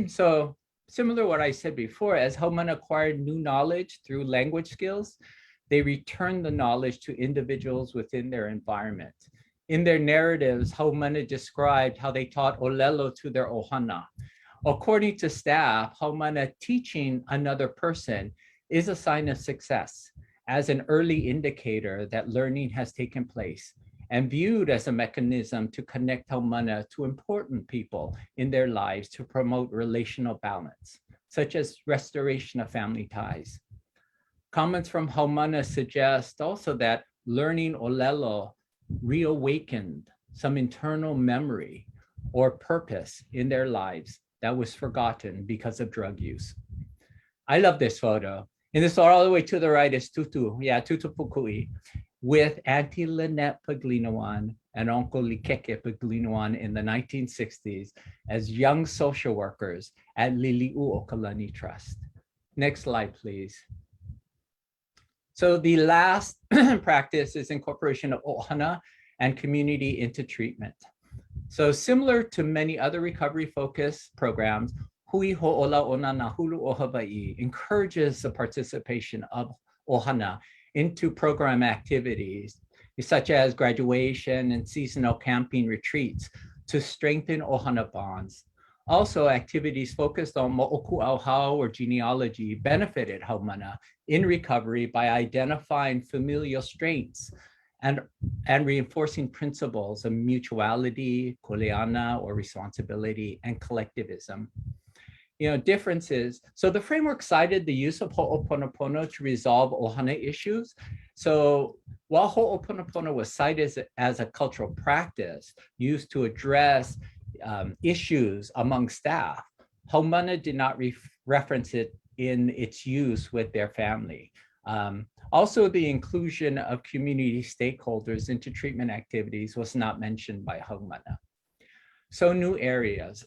So similar to what I said before, as haumana acquired new knowledge through language skills, they returned the knowledge to individuals within their environment. In their narratives, haumana described how they taught olelo to their ohana. According to staff, haumana teaching another person is a sign of success, as an early indicator that learning has taken place, and viewed as a mechanism to connect haumana to important people in their lives to promote relational balance, such as restoration of family ties. Comments from haumana suggest also that learning olelo reawakened some internal memory or purpose in their lives that was forgotten because of drug use. I love this photo. And this all the way to the right is Tutu Pukui, with Auntie Lynette Paglinawan and Uncle Likeke Paglinawan in the 1960s as young social workers at Lili'u Okalani Trust. Next slide, please. So the last practice is incorporation of ohana and community into treatment. So similar to many other recovery-focused programs, Hui Ho'ola Ona Nahulu o Hawaii encourages the participation of ohana into program activities, such as graduation and seasonal camping retreats to strengthen ohana bonds. Also, activities focused on mo'oku auhau or genealogy benefited haumana in recovery by identifying familial strengths and reinforcing principles of mutuality, kuleana or responsibility, and collectivism. You know, differences. So the framework cited the use of ho'oponopono to resolve ohana issues. So while ho'oponopono was cited as a cultural practice used to address issues among staff, haumana did not reference it in its use with their family. Also, the inclusion of community stakeholders into treatment activities was not mentioned by haumana. So new areas.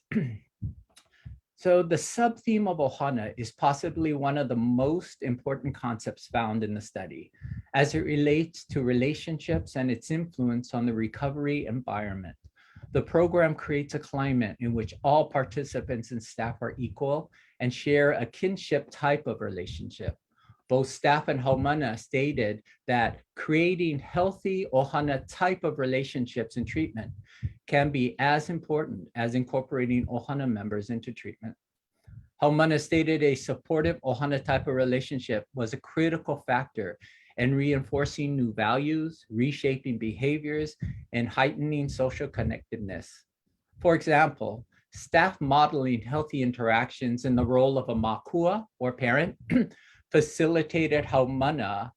So the sub-theme of ohana is possibly one of the most important concepts found in the study as it relates to relationships and its influence on the recovery environment. The program creates a climate in which all participants and staff are equal and share a kinship type of relationship. Both staff and haumana stated that creating healthy ohana type of relationships in treatment can be as important as incorporating ohana members into treatment. Haumana stated a supportive ohana type of relationship was a critical factor in reinforcing new values, reshaping behaviors, and heightening social connectedness. For example, staff modeling healthy interactions in the role of a makua or parent facilitated haumana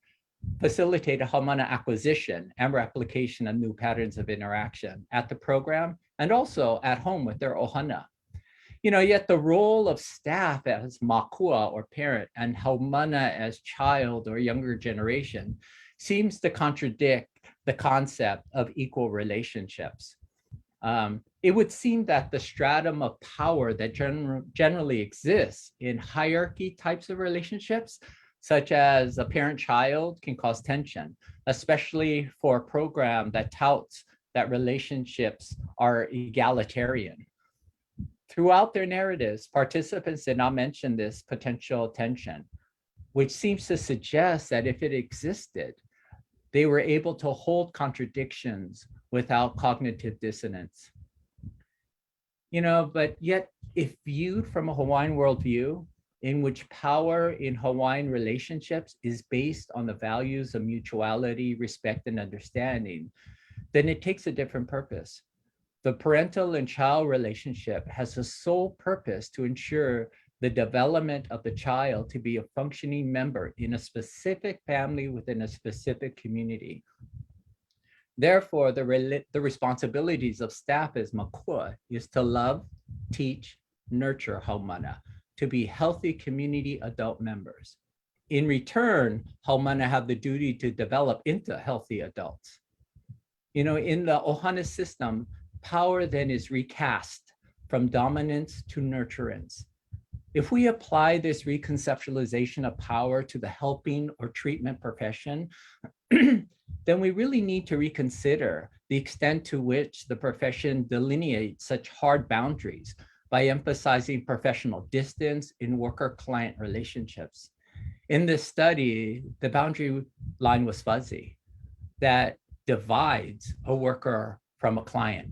acquisition and replication of new patterns of interaction at the program and also at home with their ohana. You know, yet the role of staff as makua or parent and haumana as child or younger generation seems to contradict the concept of equal relationships. It would seem that the stratum of power that generally exists in hierarchy types of relationships, such as a parent-child, can cause tension, especially for a program that touts that relationships are egalitarian. Throughout their narratives, participants did not mention this potential tension, which seems to suggest that if it existed, they were able to hold contradictions without cognitive dissonance. But yet, if viewed from a Hawaiian worldview, in which power in Hawaiian relationships is based on the values of mutuality, respect, and understanding, then it takes a different purpose. The parental and child relationship has a sole purpose to ensure the development of the child to be a functioning member in a specific family within a specific community. Therefore, the responsibilities of staff as makua is to love, teach, nurture haumana, to be healthy community adult members. In return, haumana have the duty to develop into healthy adults. In the ohana system, power then is recast from dominance to nurturance. If we apply this reconceptualization of power to the helping or treatment profession, then we really need to reconsider the extent to which the profession delineates such hard boundaries by emphasizing professional distance in worker-client relationships. In this study, the boundary line was fuzzy, that divides a worker from a client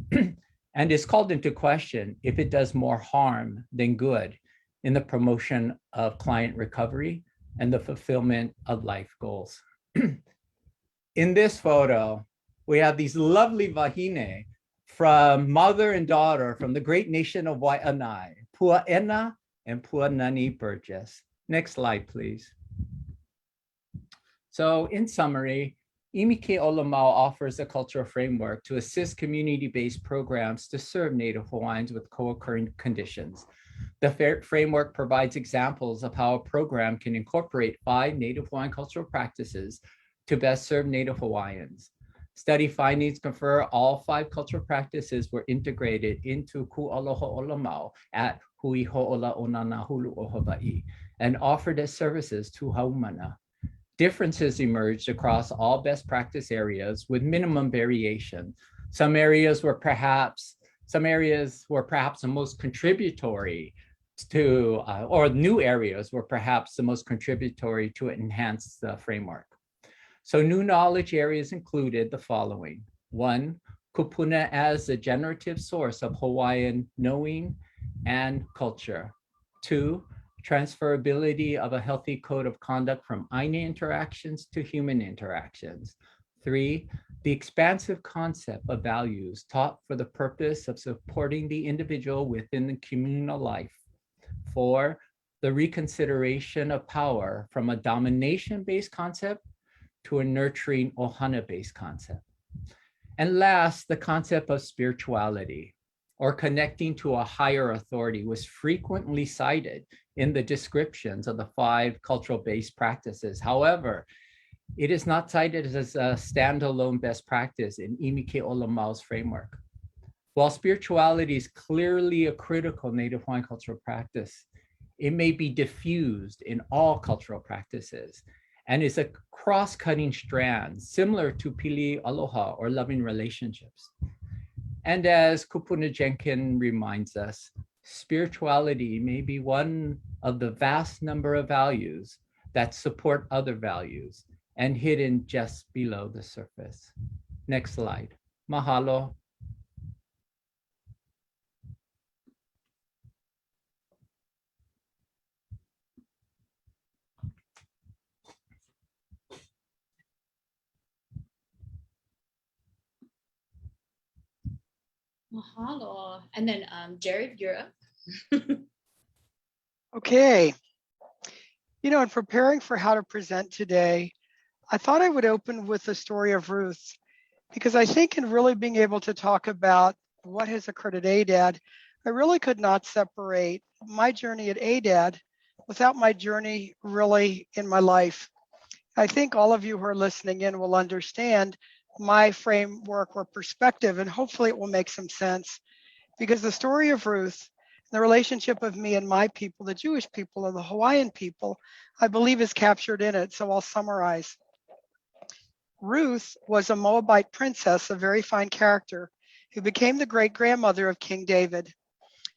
and is called into question if it does more harm than good in the promotion of client recovery and the fulfillment of life goals. In this photo, we have these lovely wahine from mother and daughter from the great nation of Waianae, Puaʻena and Puanani Burgess. Next slide, please. So in summary, ʻImi Ke Ola Mau offers a cultural framework to assist community-based programs to serve Native Hawaiians with co-occurring conditions. The framework provides examples of how a program can incorporate 5 Native Hawaiian cultural practices to best serve Native Hawaiians. Study findings confirm all 5 cultural practices were integrated into Ke Ola Mau at Hui Ho'ola Onana Hulu o Hawaii and offered as services to haumana. Differences emerged across all best practice areas with minimum variation. Some areas were perhaps the most contributory to, or new areas were perhaps the most contributory to enhance the framework. So new knowledge areas included the following. 1, kūpuna as a generative source of Hawaiian knowing and culture. 2, transferability of a healthy code of conduct from Aina interactions to human interactions. 3, the expansive concept of values taught for the purpose of supporting the individual within the communal life. 4, the reconsideration of power from a domination-based concept to a nurturing ohana-based concept. And last, the concept of spirituality, or connecting to a higher authority, was frequently cited in the descriptions of the 5 cultural-based practices. However, it is not cited as a standalone best practice in ʻImi Ke Ola Mau's framework. While spirituality is clearly a critical Native Hawaiian cultural practice, it may be diffused in all cultural practices and is a cross-cutting strand similar to pili aloha or loving relationships. And as Kūpuna Jenkins reminds us, spirituality may be one of the vast number of values that support other values and hidden just below the surface. Next slide. Mahalo. Mahalo. And then Jared, you're up. Okay. In preparing for how to present today, I thought I would open with the story of Ruth, because I think in really being able to talk about what has occurred at ADAD, I really could not separate my journey at ADAD without my journey really in my life. I think all of you who are listening in will understand my framework or perspective, and hopefully it will make some sense, because the story of Ruth, the relationship of me and my people, the Jewish people and the Hawaiian people, I believe is captured in it. So I'll summarize. Ruth was a Moabite princess, a very fine character, who became the great-grandmother of King David.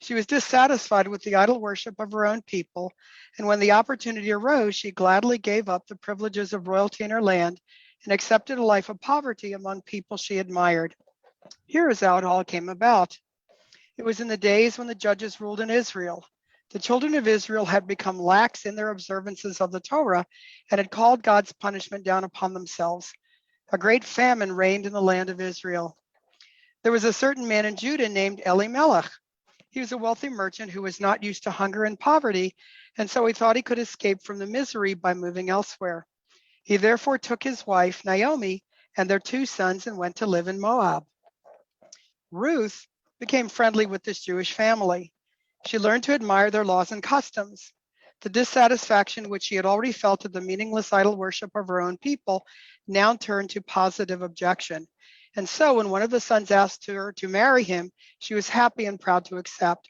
She was dissatisfied with the idol worship of her own people, and when the opportunity arose, she gladly gave up the privileges of royalty in her land and accepted a life of poverty among people she admired. Here is how it all came about. It was in the days when the judges ruled in Israel. The children of Israel had become lax in their observances of the Torah and had called God's punishment down upon themselves. A great famine reigned in the land of Israel. There was a certain man in Judah named Elimelech. He was a wealthy merchant who was not used to hunger and poverty, and so he thought he could escape from the misery by moving elsewhere. He therefore took his wife, Naomi, and their 2 sons and went to live in Moab. Ruth became friendly with this Jewish family. She learned to admire their laws and customs. The dissatisfaction which she had already felt at the meaningless idol worship of her own people now turned to positive objection. And so when one of the sons asked her to marry him, she was happy and proud to accept.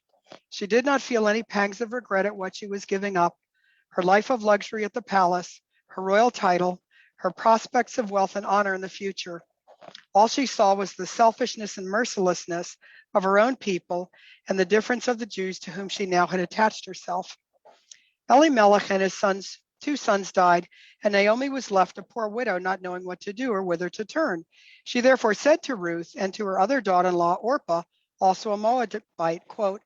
She did not feel any pangs of regret at what she was giving up. Her life of luxury at the palace, her royal title, her prospects of wealth and honor in the future. All she saw was the selfishness and mercilessness of her own people and the difference of the Jews to whom she now had attached herself. Elimelech and his 2 sons died, and Naomi was left a poor widow, not knowing what to do or whither to turn. She therefore said to Ruth and to her other daughter-in-law, Orpah, also a Moabite, quote,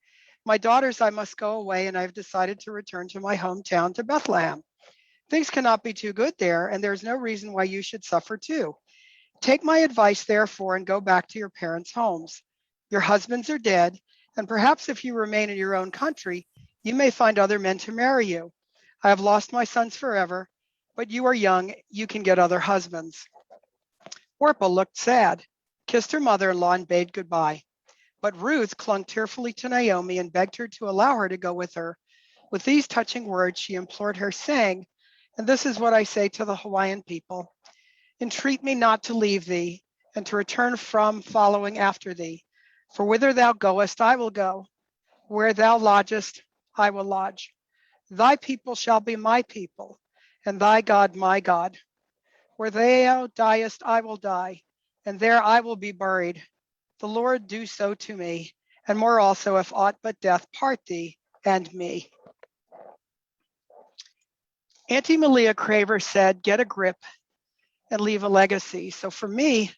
"My daughters, I must go away, and I've decided to return to my hometown, to Bethlehem. Things cannot be too good there, and there's no reason why you should suffer too. Take my advice, therefore, and go back to your parents' homes. Your husbands are dead, and perhaps if you remain in your own country, you may find other men to marry you. I have lost my sons forever, but you are young, you can get other husbands." Orpah looked sad, kissed her mother-in-law, and bade goodbye. But Ruth clung tearfully to Naomi and begged her to allow her to go with her. With these touching words, she implored her, saying, and this is what I say to the Hawaiian people, "Entreat me not to leave thee, and to return from following after thee. For whither thou goest, I will go. Where thou lodgest, I will lodge. Thy people shall be my people, and thy God my God. Where thou diest, I will die, and there I will be buried. The Lord do so to me, and more also, if aught but death part thee and me." Auntie Malia Craver said, "Get a grip and leave a legacy." So for me,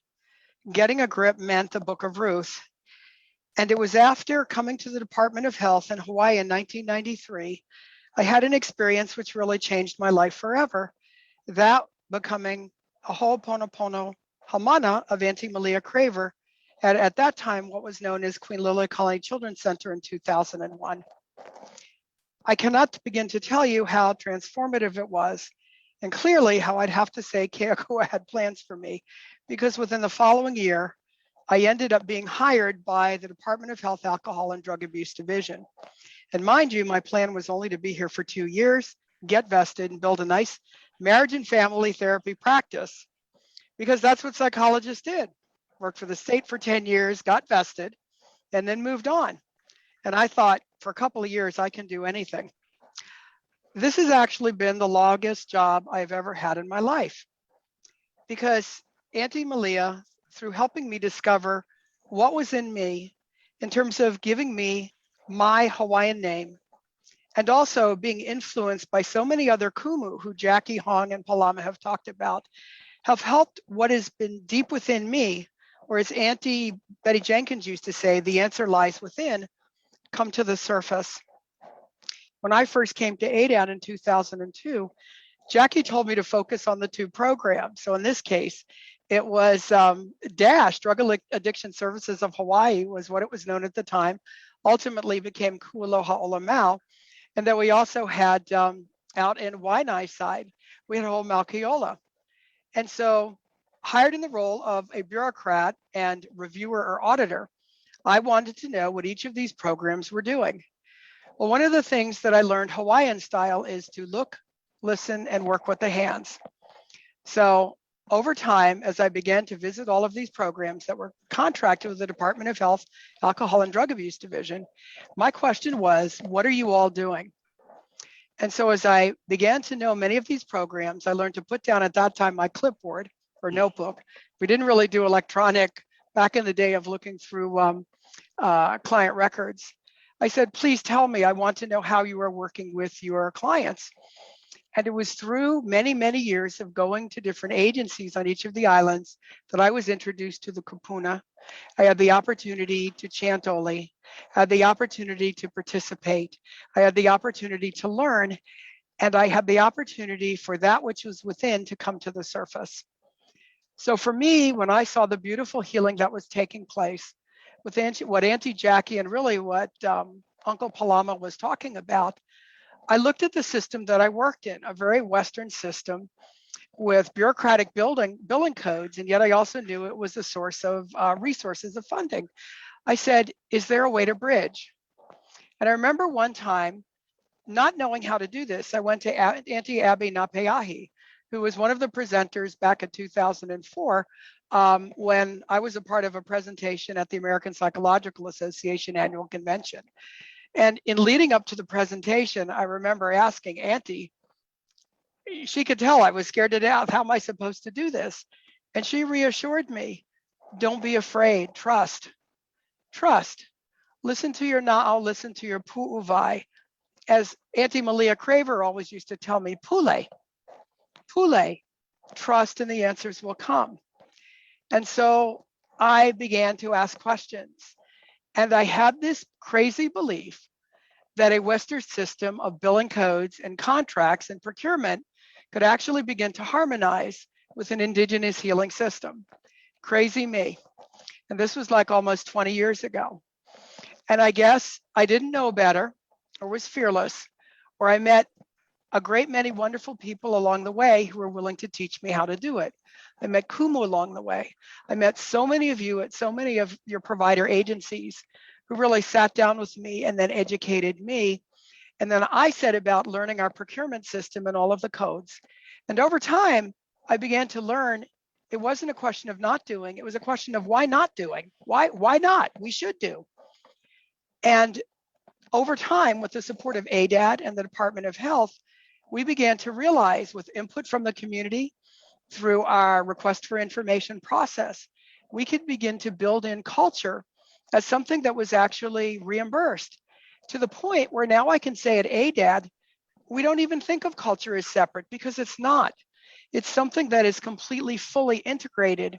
getting a grip meant the Book of Ruth. And it was after coming to the Department of Health in Hawaii in 1993, I had an experience which really changed my life forever. That becoming a Ho'oponopono Hamana of Auntie Malia Craver at that time, what was known as Queen Liliuokalani Children's Center in 2001. I cannot begin to tell you how transformative it was, and clearly how I'd have to say Ke Akuaʻ had plans for me, because within the following year, I ended up being hired by the Department of Health, Alcohol, and Drug Abuse Division. And mind you, my plan was only to be here for 2 years, get vested, and build a nice marriage and family therapy practice, because that's what psychologists did. Worked for the state for 10 years, got vested, and then moved on. And I thought, for a couple of years, I can do anything. This has actually been the longest job I've ever had in my life, because Auntie Malia, through helping me discover what was in me in terms of giving me my Hawaiian name, and also being influenced by so many other kumu who Jackie Hong and Palama have talked about, have helped what has been deep within me, or as Auntie Betty Jenkins used to say, the answer lies within, come to the surface. When I first came to ADAN in 2002, Jackie told me to focus on the 2 programs. So in this case, it was DASH, Drug Addiction Services of Hawaii was what it was known at the time, ultimately became Ke Ola Mau. And then we also had out in Waianae side, we had whole Mau Ke Ola. And so hired in the role of a bureaucrat and reviewer or auditor, I wanted to know what each of these programs were doing. Well, one of the things that I learned Hawaiian style is to look, listen, and work with the hands. So over time, as I began to visit all of these programs that were contracted with the Department of Health, Alcohol and Drug Abuse Division, my question was, what are you all doing? And so as I began to know many of these programs, I learned to put down at that time my clipboard or notebook. We didn't really do electronic back in the day of looking through client records. I said, please tell me, I want to know how you are working with your clients. And it was through many, many years of going to different agencies on each of the islands that I was introduced to the kūpuna. I had the opportunity to chant ʻOli, I had the opportunity to participate, I had the opportunity to learn, and I had the opportunity for that which was within to come to the surface. So for me, when I saw the beautiful healing that was taking place with what Auntie Jackie and really what Uncle Palama was talking about, I looked at the system that I worked in, a very Western system with bureaucratic billing codes, and yet I also knew it was a source of resources of funding. I said, is there a way to bridge? And I remember one time, not knowing how to do this, I went to Auntie Abby Napeahi, who was one of the presenters back in 2004 when I was a part of a presentation at the American Psychological Association annual convention. And in leading up to the presentation, I remember asking Auntie, she could tell I was scared to death. How am I supposed to do this? And she reassured me, don't be afraid, trust. Listen to your na'au, listen to your pu'uvai. As Auntie Malia Craver always used to tell me, pule, trust and the answers will come. And so I began to ask questions. And I had this crazy belief that a Western system of billing codes and contracts and procurement could actually begin to harmonize with an indigenous healing system. Crazy me. And this was like almost 20 years ago. And I guess I didn't know better or was fearless, or I met a great many wonderful people along the way who were willing to teach me how to do it. I met Kumu along the way. I met so many of you at so many of your provider agencies who really sat down with me and then educated me. And then I set about learning our procurement system and all of the codes. And over time, I began to learn it wasn't a question of not doing, it was a question of why not doing? Why not? We should do. And over time, with the support of ADAD and the Department of Health, we began to realize with input from the community through our request for information process, we could begin to build in culture as something that was actually reimbursed to the point where now I can say at ADAD, we don't even think of culture as separate because it's not. It's something that is completely, fully integrated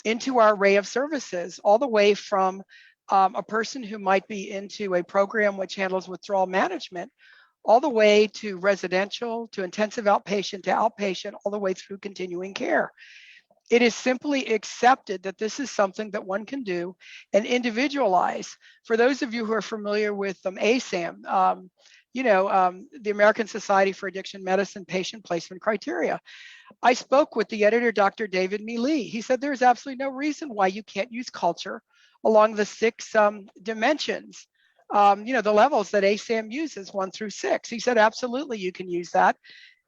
into our array of services, all the way from a person who might be into a program which handles withdrawal management, all the way to residential, to intensive outpatient, to outpatient, all the way through continuing care. It is simply accepted that this is something that one can do and individualize. For those of you who are familiar with ASAM, the American Society for Addiction Medicine patient placement criteria. I spoke with the editor, Dr. David Lee. He said there's absolutely no reason why you can't use culture along the 6 dimensions, the levels that ASAM uses 1 through 6. He said, absolutely, you can use that.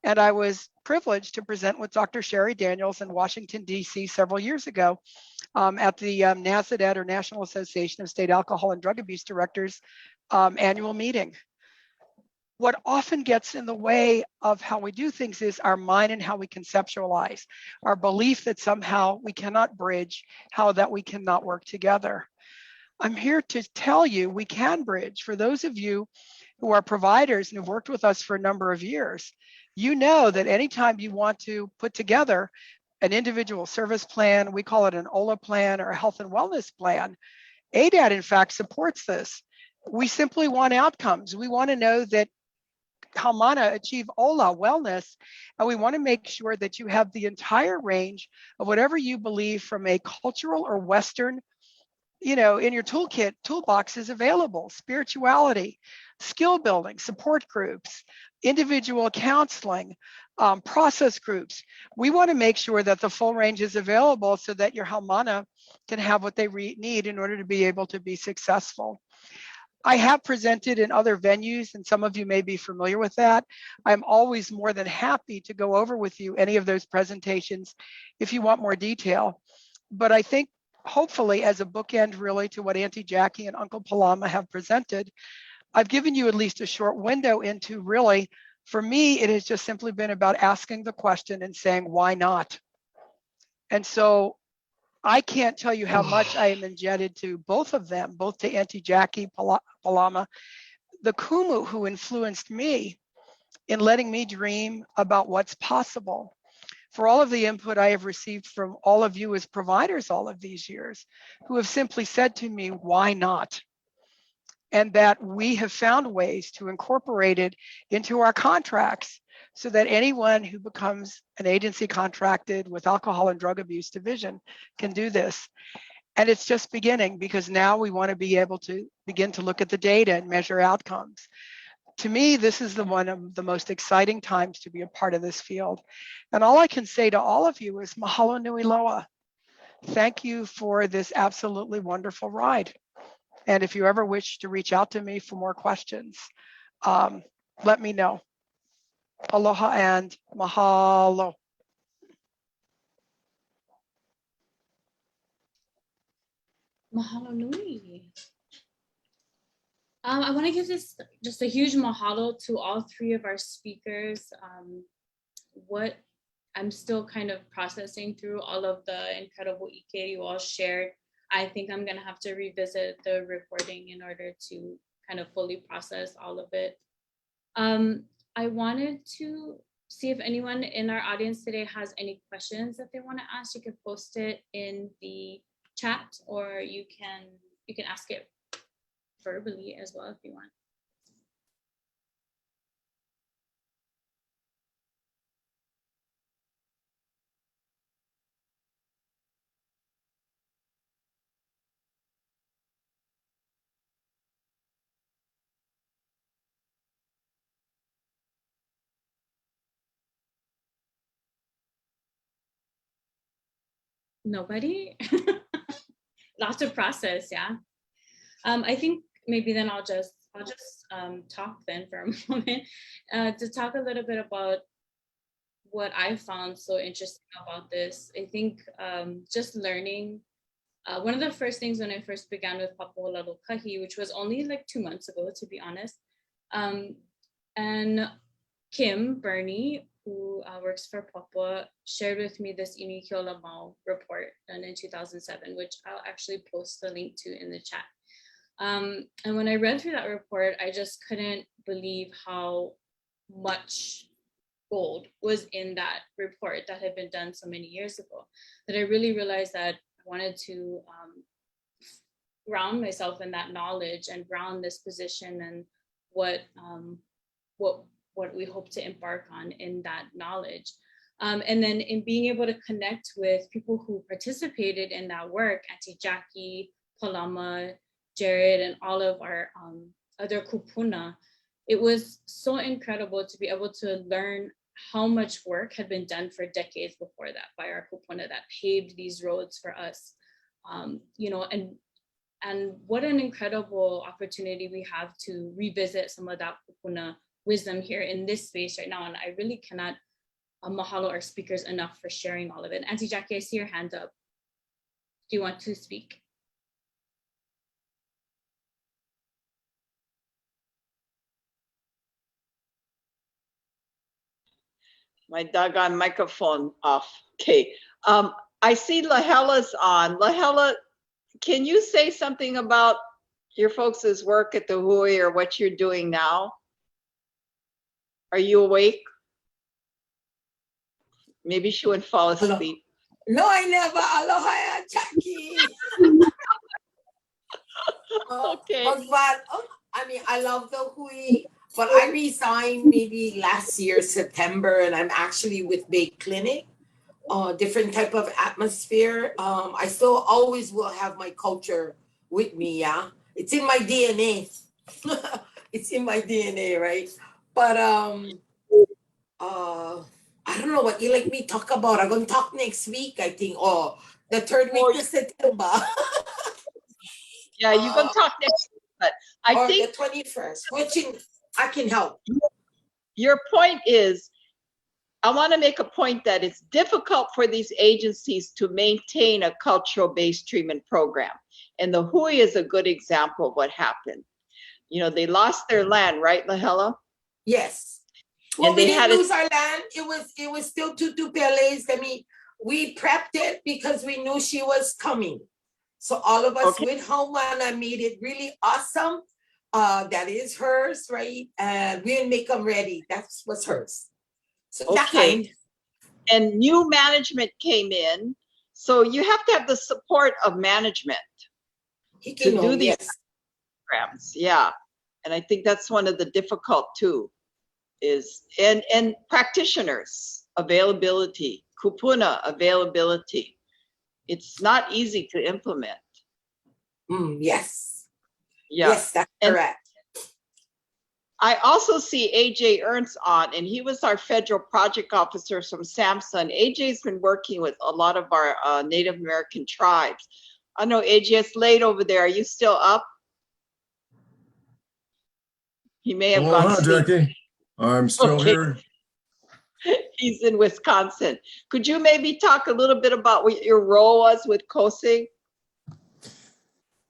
And I was privileged to present with Dr. Sherry Daniels in Washington, D.C. several years ago at the NASADED, or National Association of State Alcohol and Drug Abuse Directors annual meeting. What often gets in the way of how we do things is our mind and how we conceptualize, our belief that somehow we cannot bridge, how that we cannot work together. I'm here to tell you we can bridge. For those of you who are providers and have worked with us for a number of years, you know that anytime you want to put together an individual service plan, we call it an OLA plan or a health and wellness plan, ADAD in fact supports this. We simply want outcomes. We want to know that Haumana achieve OLA wellness, and we want to make sure that you have the entire range of whatever you believe from a cultural or Western, in your toolbox is available. Spirituality, skill building, support groups, individual counseling, process groups. We want to make sure that the full range is available so that your Haumana can have what they need in order to be able to be successful. I have presented in other venues, and some of you may be familiar with that. I'm always more than happy to go over with you any of those presentations if you want more detail. But I think hopefully as a bookend really to what Auntie Jackie and Uncle Palama have presented, I've given you at least a short window into really, for me, it has just simply been about asking the question and saying, why not? And so I can't tell you how much I am indebted to both of them, both to Auntie Jackie Palama, the Kumu who influenced me in letting me dream about what's possible. For all of the input I have received from all of you as providers all of these years, who have simply said to me, why not? And that we have found ways to incorporate it into our contracts so that anyone who becomes an agency contracted with Alcohol and Drug Abuse Division can do this. And it's just beginning, because now we want to be able to begin to look at the data and measure outcomes. To me, this is one of the most exciting times to be a part of this field. And all I can say to all of you is mahalo nui loa. Thank you for this absolutely wonderful ride. And if you ever wish to reach out to me for more questions, let me know. Aloha and mahalo. Mahalo nui. I want to give this just a huge mahalo to all three of our speakers. What I'm still kind of processing through all of the incredible ike you all shared. I think I'm gonna have to revisit the recording in order to kind of fully process all of it. I wanted to see if anyone in our audience today has any questions that they want to ask. You can post it in the chat, or you can ask it verbally as well if you want. Nobody? Lots of process, yeah. I think maybe then I'll just talk then for a moment to talk a little bit about what I found so interesting about this. I think just learning, one of the first things when I first began with Papahola Lokahi, which was only like 2 months ago, to be honest, and Kim Bernie, who works for Papua, shared with me this ʻImi Ke Ola Mau report done in 2007, which I'll actually post the link to in the chat. And when I read through that report, I just couldn't believe how much gold was in that report that had been done so many years ago, that I really realized that I wanted to ground myself in that knowledge and ground this position and what we hope to embark on in that knowledge. And then in being able to connect with people who participated in that work, Auntie Jackie, Palama, Jared, and all of our other kūpuna, it was so incredible to be able to learn how much work had been done for decades before that by our kūpuna that paved these roads for us. You know, and what an incredible opportunity we have to revisit some of that kūpuna wisdom here in this space right now. And I really cannot mahalo our speakers enough for sharing all of it. Auntie Jackie, I see your hand up. Do you want to speak? My doggone microphone off. Okay. I see Lahela's on. Lahela, can you say something about your folks' work at the ʻHoʻi or what you're doing now? Are you awake? Maybe she would fall asleep. No, I never. Aloha, Jackie. Okay. But I mean, I love the ʻHoʻi, but I resigned maybe last year, September, and I'm actually with Bay Clinic. Different type of atmosphere. I still always will have my culture with me, yeah. It's in my DNA. It's in my DNA, right? But I don't know what you like me talk about. I'm gonna talk next week, I think, or the third week of September. Yeah, you're gonna talk next. but I or think the 21st, which I can help. your point is, I want to make a point that it's difficult for these agencies to maintain a cultural-based treatment program. And the ʻHoʻi is a good example of what happened. You know, they lost their land, right, Lahela? Yes. Well, And we they had didn't lose our land. It was still tutu peles. I mean, we prepped it because we knew she was coming. So all of us went home and I made it really awesome. That is hers, right? And we didn't make them ready. That's what's hers. So that kind. And new management came in. So you have to have the support of management to do these programs. Yeah. And I think that's one of the difficult too, is and practitioners availability, kūpuna availability. It's not easy to implement. Yes. Yeah. Yes, that's correct. I also see AJ Ernst on, and he was our federal project officer from SAMHSA. AJ's been working with a lot of our Native American tribes. I know AJ, it's late over there. Are you still up? He may have gone to sleep. Jackie. I'm still here. He's in Wisconsin. Could you maybe talk a little bit about what your role was with COSIG?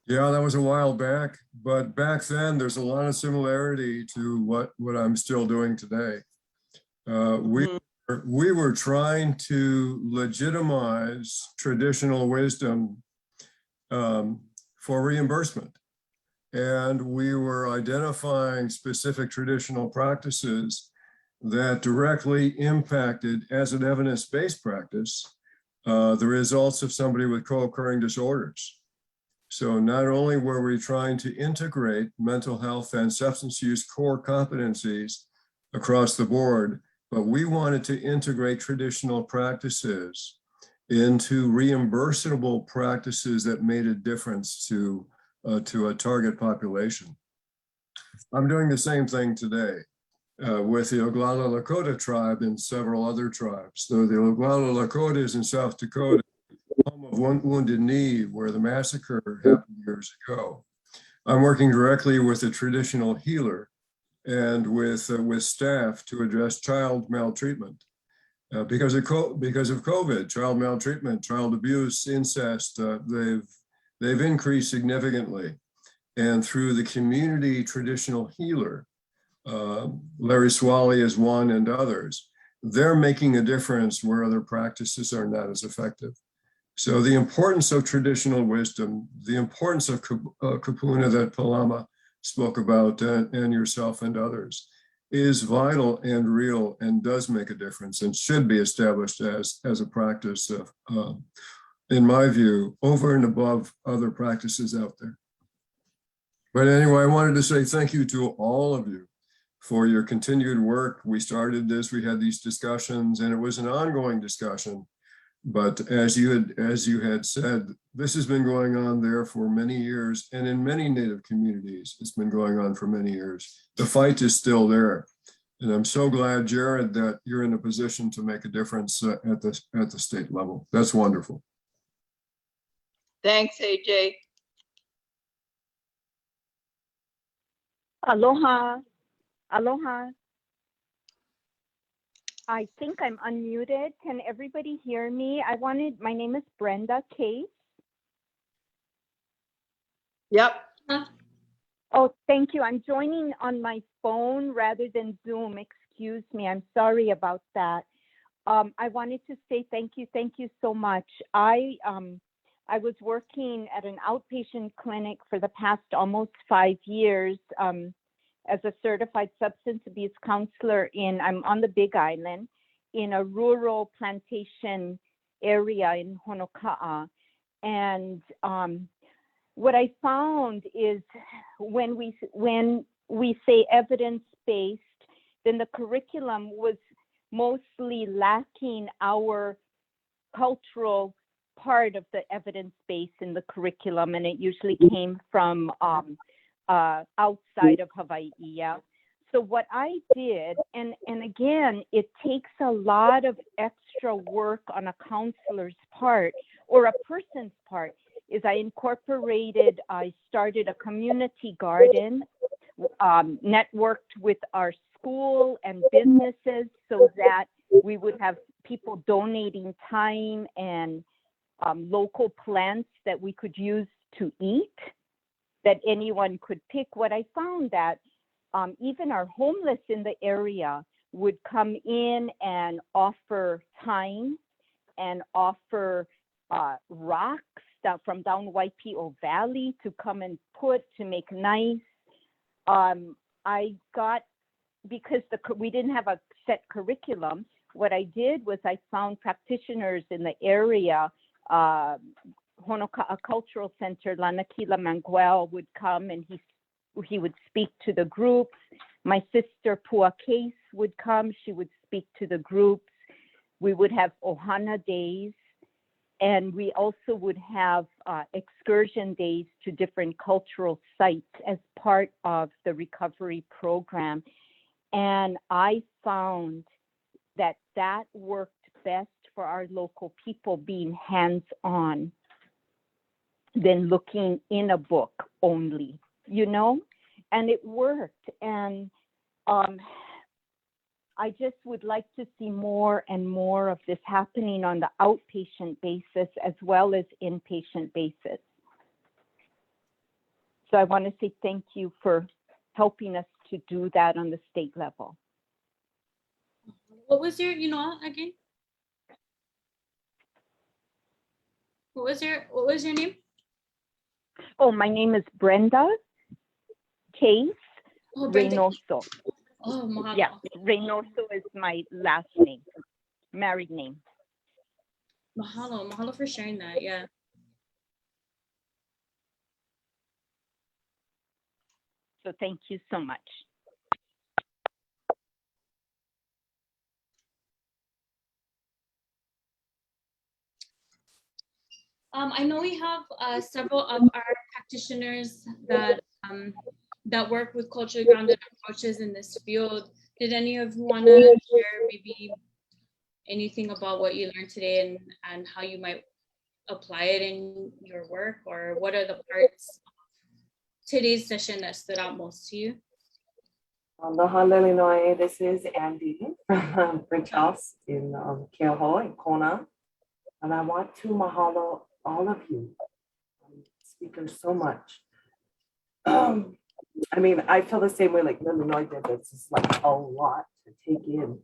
Yeah, that was a while back, but back then there's a lot of similarity to what I'm still doing today. We were trying to legitimize traditional wisdom for reimbursement. And we were identifying specific traditional practices that directly impacted, as an evidence-based practice, the results of somebody with co-occurring disorders. So not only were we trying to integrate mental health and substance use core competencies across the board, but we wanted to integrate traditional practices into reimbursable practices that made a difference to a target population. I'm doing the same thing today with the Oglala Lakota tribe and several other tribes. So the Oglala Lakota is in South Dakota, home of Wounded Knee, where the massacre happened years ago. I'm working directly with a traditional healer and with staff to address child maltreatment. Because of COVID, child maltreatment, child abuse, incest, they've increased significantly. And through the community traditional healer, Larry Swally is one and others, they're making a difference where other practices are not as effective. So the importance of traditional wisdom, the importance of kūpuna that Palama spoke about, and yourself and others, is vital and real and does make a difference and should be established as a practice of, in my view, over and above other practices out there. But anyway, I wanted to say thank you to all of you for your continued work. We started this, we had these discussions, and it was an ongoing discussion. But as you had said, this has been going on there for many years, and in many Native communities, it's been going on for many years. The fight is still there. And I'm so glad, Jared, that you're in a position to make a difference at the state level. That's wonderful. Thanks, AJ. Aloha. Aloha. I think I'm unmuted. Can everybody hear me? My name is Brenda Case. Yep. Oh, thank you. I'm joining on my phone rather than Zoom. Excuse me. I'm sorry about that. I wanted to say thank you so much. I was working at an outpatient clinic for the past almost 5 years as a certified substance abuse counselor I'm on the Big Island in a rural plantation area in Honoka'a. And what I found is when we say evidence-based, then the curriculum was mostly lacking our cultural part of the evidence base in the curriculum, and it usually came from outside of Hawaii. Yeah. So what I did, and again, it takes a lot of extra work on a counselor's part or a person's part, is I started a community garden, networked with our school and businesses so that we would have people donating time and local plants that we could use to eat, that anyone could pick. What I found that even our homeless in the area would come in and offer time and offer rocks from down Waipio Valley to come and put to make nice. I got, because we didn't have a set curriculum, what I did was I found practitioners in the area. Honoka'a Cultural Center, Lanakila Manguel would come and he would speak to the groups. My sister Pua Case would come, she would speak to the groups. We would have Ohana days, and we also would have excursion days to different cultural sites as part of the recovery program. And I found that that worked best for our local people, being hands-on than looking in a book only, you know? And it worked. And I just would like to see more and more of this happening on the outpatient basis as well as inpatient basis. So I want to say thank you for helping us to do that on the state level. What was your, again? What was your name? Oh, my name is Brenda Case Reynoso. Oh, mahalo. Yeah, Reynoso is my last name, married name. Mahalo for sharing that, yeah. So thank you so much. I know we have several of our practitioners that that work with culturally grounded approaches in this field. Did any of you want to share maybe anything about what you learned today and how you might apply it in your work, or what are the parts of today's session that stood out most to you? Aloha Lelinoe, this is Andy from Bridge House in Keoho in Kona. And I want to mahalo all of you speakers so much. I mean, I feel the same way like Lelinoe did. It's just like a lot to take in.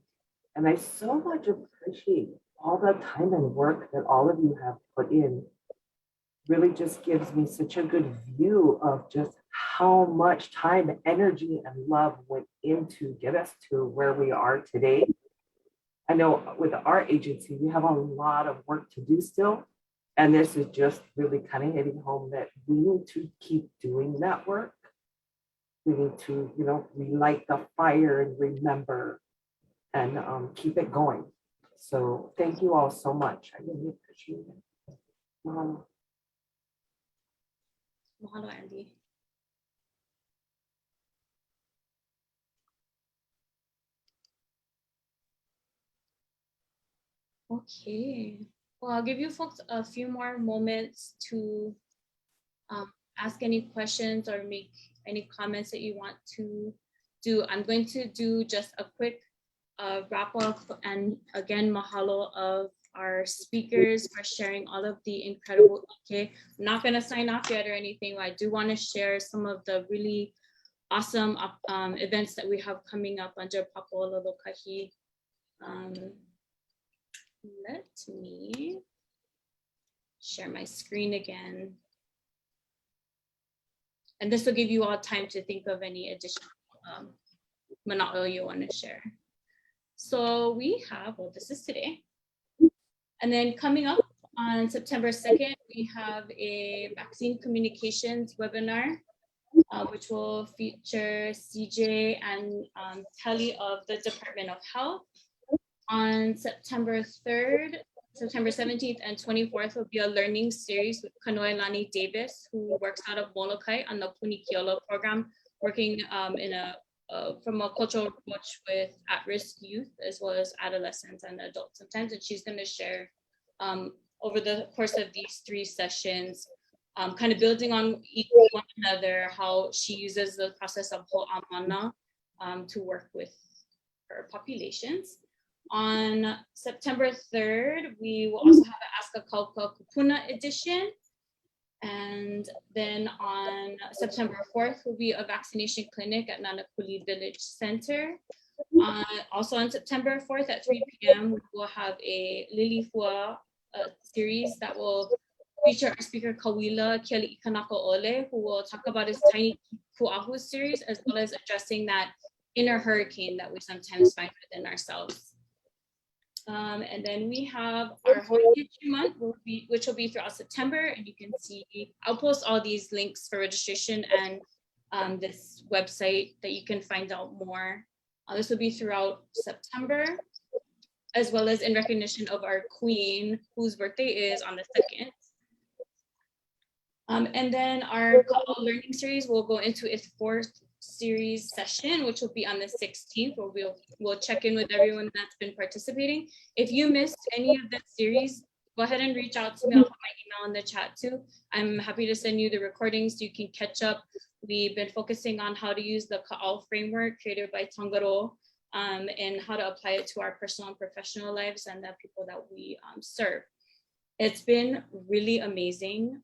And I so much appreciate all the time and work that all of you have put in. Really just gives me such a good view of just how much time, energy, and love went into get us to where we are today. I know with our agency, we have a lot of work to do still. And this is just really kind of hitting home that we need to keep doing that work. We need to, relight the fire and remember and keep it going. So thank you all so much. I really appreciate it. Mahalo, Andy. Okay. Well, I'll give you folks a few more moments to ask any questions or make any comments that you want to do. I'm going to do just a quick wrap up, and again, mahalo of our speakers for sharing all of the incredible ʻIke. I'm not going to sign off yet or anything, but I do want to share some of the really awesome events that we have coming up under Papaola Lokahi. Let me share my screen again. And this will give you all time to think of any additional mana'o you want to share. So we have, well, this is today. And then coming up on September 2nd, we have a vaccine communications webinar, which will feature CJ and Telly of the Department of Health. On September 3rd, September 17th and 24th will be a learning series with Kanoelani Davis, who works out of Molokai on the Puni Keola program, working from a cultural approach with at-risk youth as well as adolescents and adults sometimes. And she's going to share over the course of these 3 sessions kind of building on each one another, how she uses the process of ho'amana to work with her populations. On September 3rd, we will also have an Ask a Kauka Kūpuna edition. And then on September 4th will be a vaccination clinic at Nanakuli Village Center. Also on September 4th at 3 p.m., we will have a Lilifua series that will feature our speaker Kawila Kiali Ikanaka who will talk about his tiny kuahu series, as well as addressing that inner hurricane that we sometimes find within ourselves. And then we have our ʻHoʻi month, which will be throughout September, and you can see, I'll post all these links for registration and this website that you can find out more. This will be throughout September, as well as in recognition of our queen, whose birthday is on the 2nd. And then our Ka'au learning series will go into its 4th series session, which will be on the 16th, where we'll check in with everyone that's been participating. If you missed any of the series, go ahead and reach out to me. I'll put my email in the chat too. I'm happy to send you the recordings so you can catch up. We've been focusing on how to use the Ka'au framework created by Tongaro and how to apply it to our personal and professional lives and the people that we serve. It's been really amazing.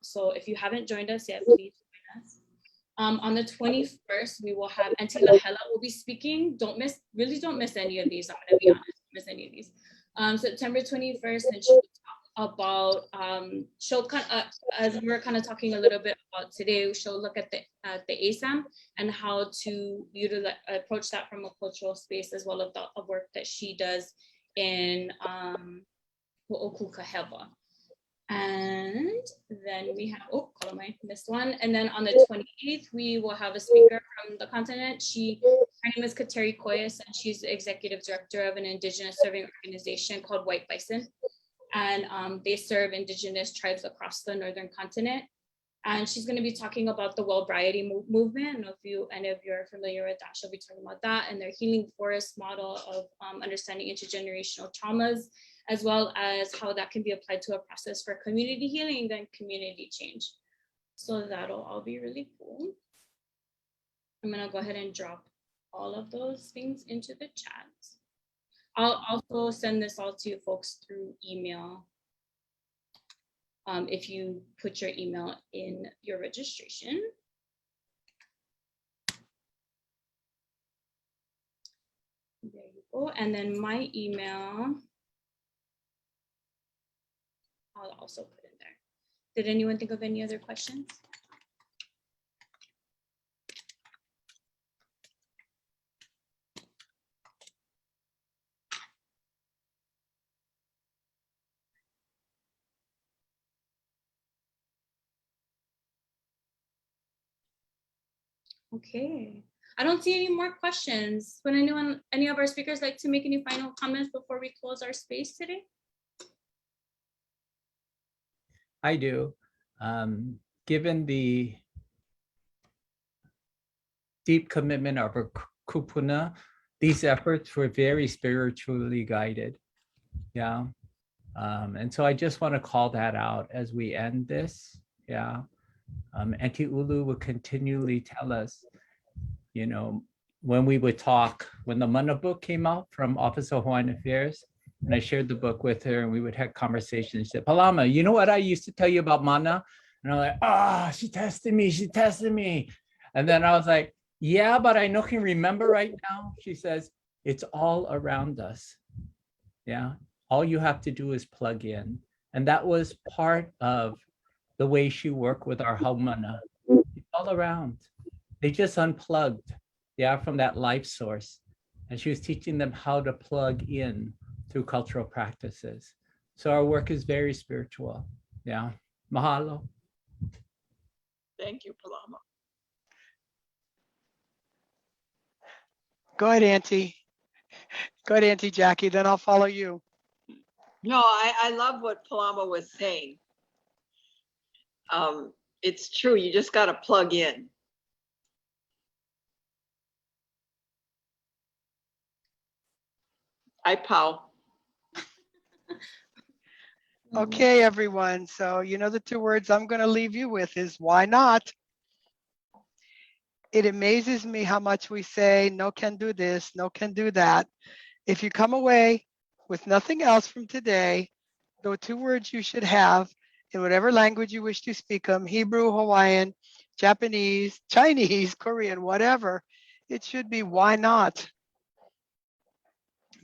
So if you haven't joined us yet, please join us. On the 21st, we will have Auntie Lahela will be speaking. Don't miss any of these. I'm gonna be honest, don't miss any of these. September 21st, and she'll talk about, as we're kind of talking a little bit about today, she'll look at the ASAM and how to approach that from a cultural space, as well as the work that she does in Ho'okukaheva. And then we have, I missed one. And then on the 28th, we will have a speaker from the continent. Her name is Kateri Koyas, and she's the executive director of an indigenous serving organization called White Bison. And they serve indigenous tribes across the northern continent. And she's going to be talking about the Wellbriety movement. I don't know if any of you are familiar with that. She'll be talking about that and their healing forest model of understanding intergenerational traumas, as well as how that can be applied to a process for community healing and community change. So that'll all be really cool. I'm gonna go ahead and drop all of those things into the chat. I'll also send this all to you folks through email if you put your email in your registration. There you go. And then my email, I'll also put in there. Did anyone think of any other questions? Okay, I don't see any more questions. Would any of our speakers like to make any final comments before we close our space today? I do. Given the deep commitment of our kūpuna, these efforts were very spiritually guided. Yeah. And so I just want to call that out as we end this. Yeah. Auntie Ulu would continually tell us, you know, when we would talk, when the Mana book came out from Office of Hawaiian Affairs, and I shared the book with her and we would have conversations. She said, Palama, you know what I used to tell you about Mana? And I'm like, she tested me. And then I was like, yeah, but I know can remember right now. She says, it's all around us. Yeah, all you have to do is plug in. And that was part of the way she worked with our haumana. It's all around. They just unplugged, from that life source. And she was teaching them how to plug in through cultural practices. So our work is very spiritual. Yeah. Mahalo. Thank you, Palama. Go ahead, Auntie. Go ahead, Auntie Jackie, then I'll follow you. No, I love what Palama was saying. It's true, you just got to plug in. I pow. Okay, everyone. So you know the two words I'm going to leave you with is why not? It amazes me how much we say, no can do this, no can do that. If you come away with nothing else from today, the two words you should have in whatever language you wish to speak them, Hebrew, Hawaiian, Japanese, Chinese, Korean, whatever, it should be why not?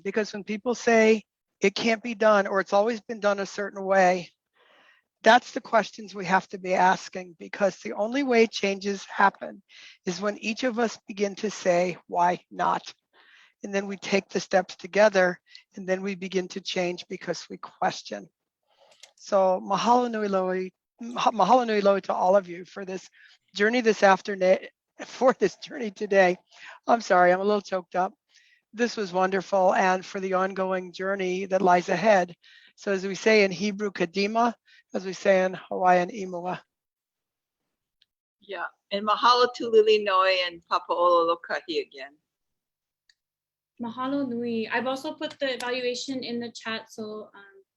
Because when people say it can't be done or it's always been done a certain way, that's the questions we have to be asking, because the only way changes happen is when each of us begin to say, why not? And then we take the steps together and then we begin to change because we question. So mahalo nui loa to all of you for this journey this afternoon, for this journey today. I'm sorry, I'm a little choked up. This was wonderful, and for the ongoing journey that lies ahead. So as we say in Hebrew, kadima, as we say in Hawaiian, imua. Yeah, and mahalo to Lili Noi and Papa Ololokahi again. Mahalo nui. I've also put the evaluation in the chat, so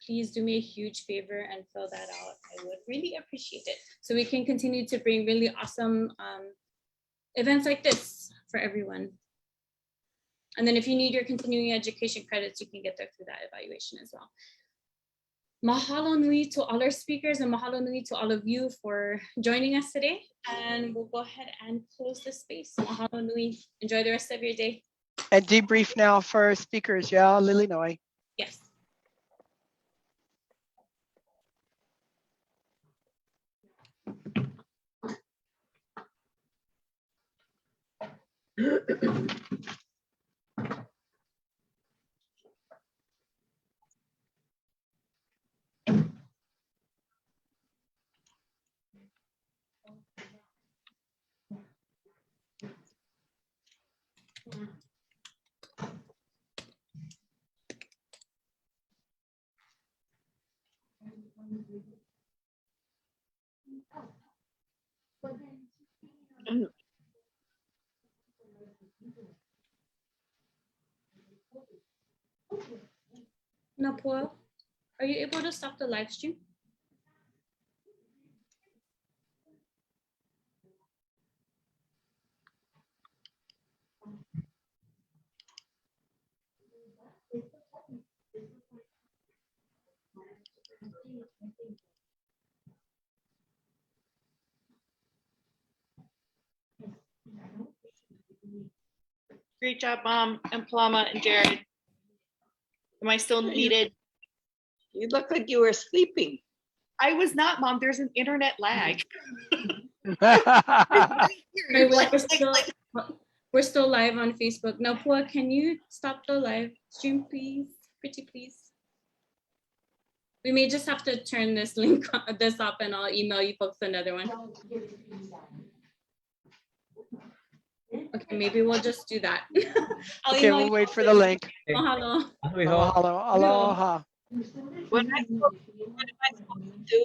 please do me a huge favor and fill that out. I would really appreciate it, so we can continue to bring really awesome events like this for everyone. And then if you need your continuing education credits, you can get there through that evaluation as well. Mahalo nui to all our speakers, and mahalo nui to all of you for joining us today. And we'll go ahead and close the space. Mahalo nui. Enjoy the rest of your day. And debrief now for our speakers, yeah, Lili Noi. Yes. Napua, are you able to stop the live stream? Great job, Mom, and Palama and Jared. Am I still needed? You look like you were sleeping. I was not, Mom. There's an internet lag. We're still live on Facebook. Now, Pua, can you stop the live stream, please? Pretty please. We may just have to turn this link this up, and I'll email you folks another one. Okay, maybe we'll just do that. Okay, we'll wait for the link. Mahalo. Mahalo. Aloha. What am I supposed to do?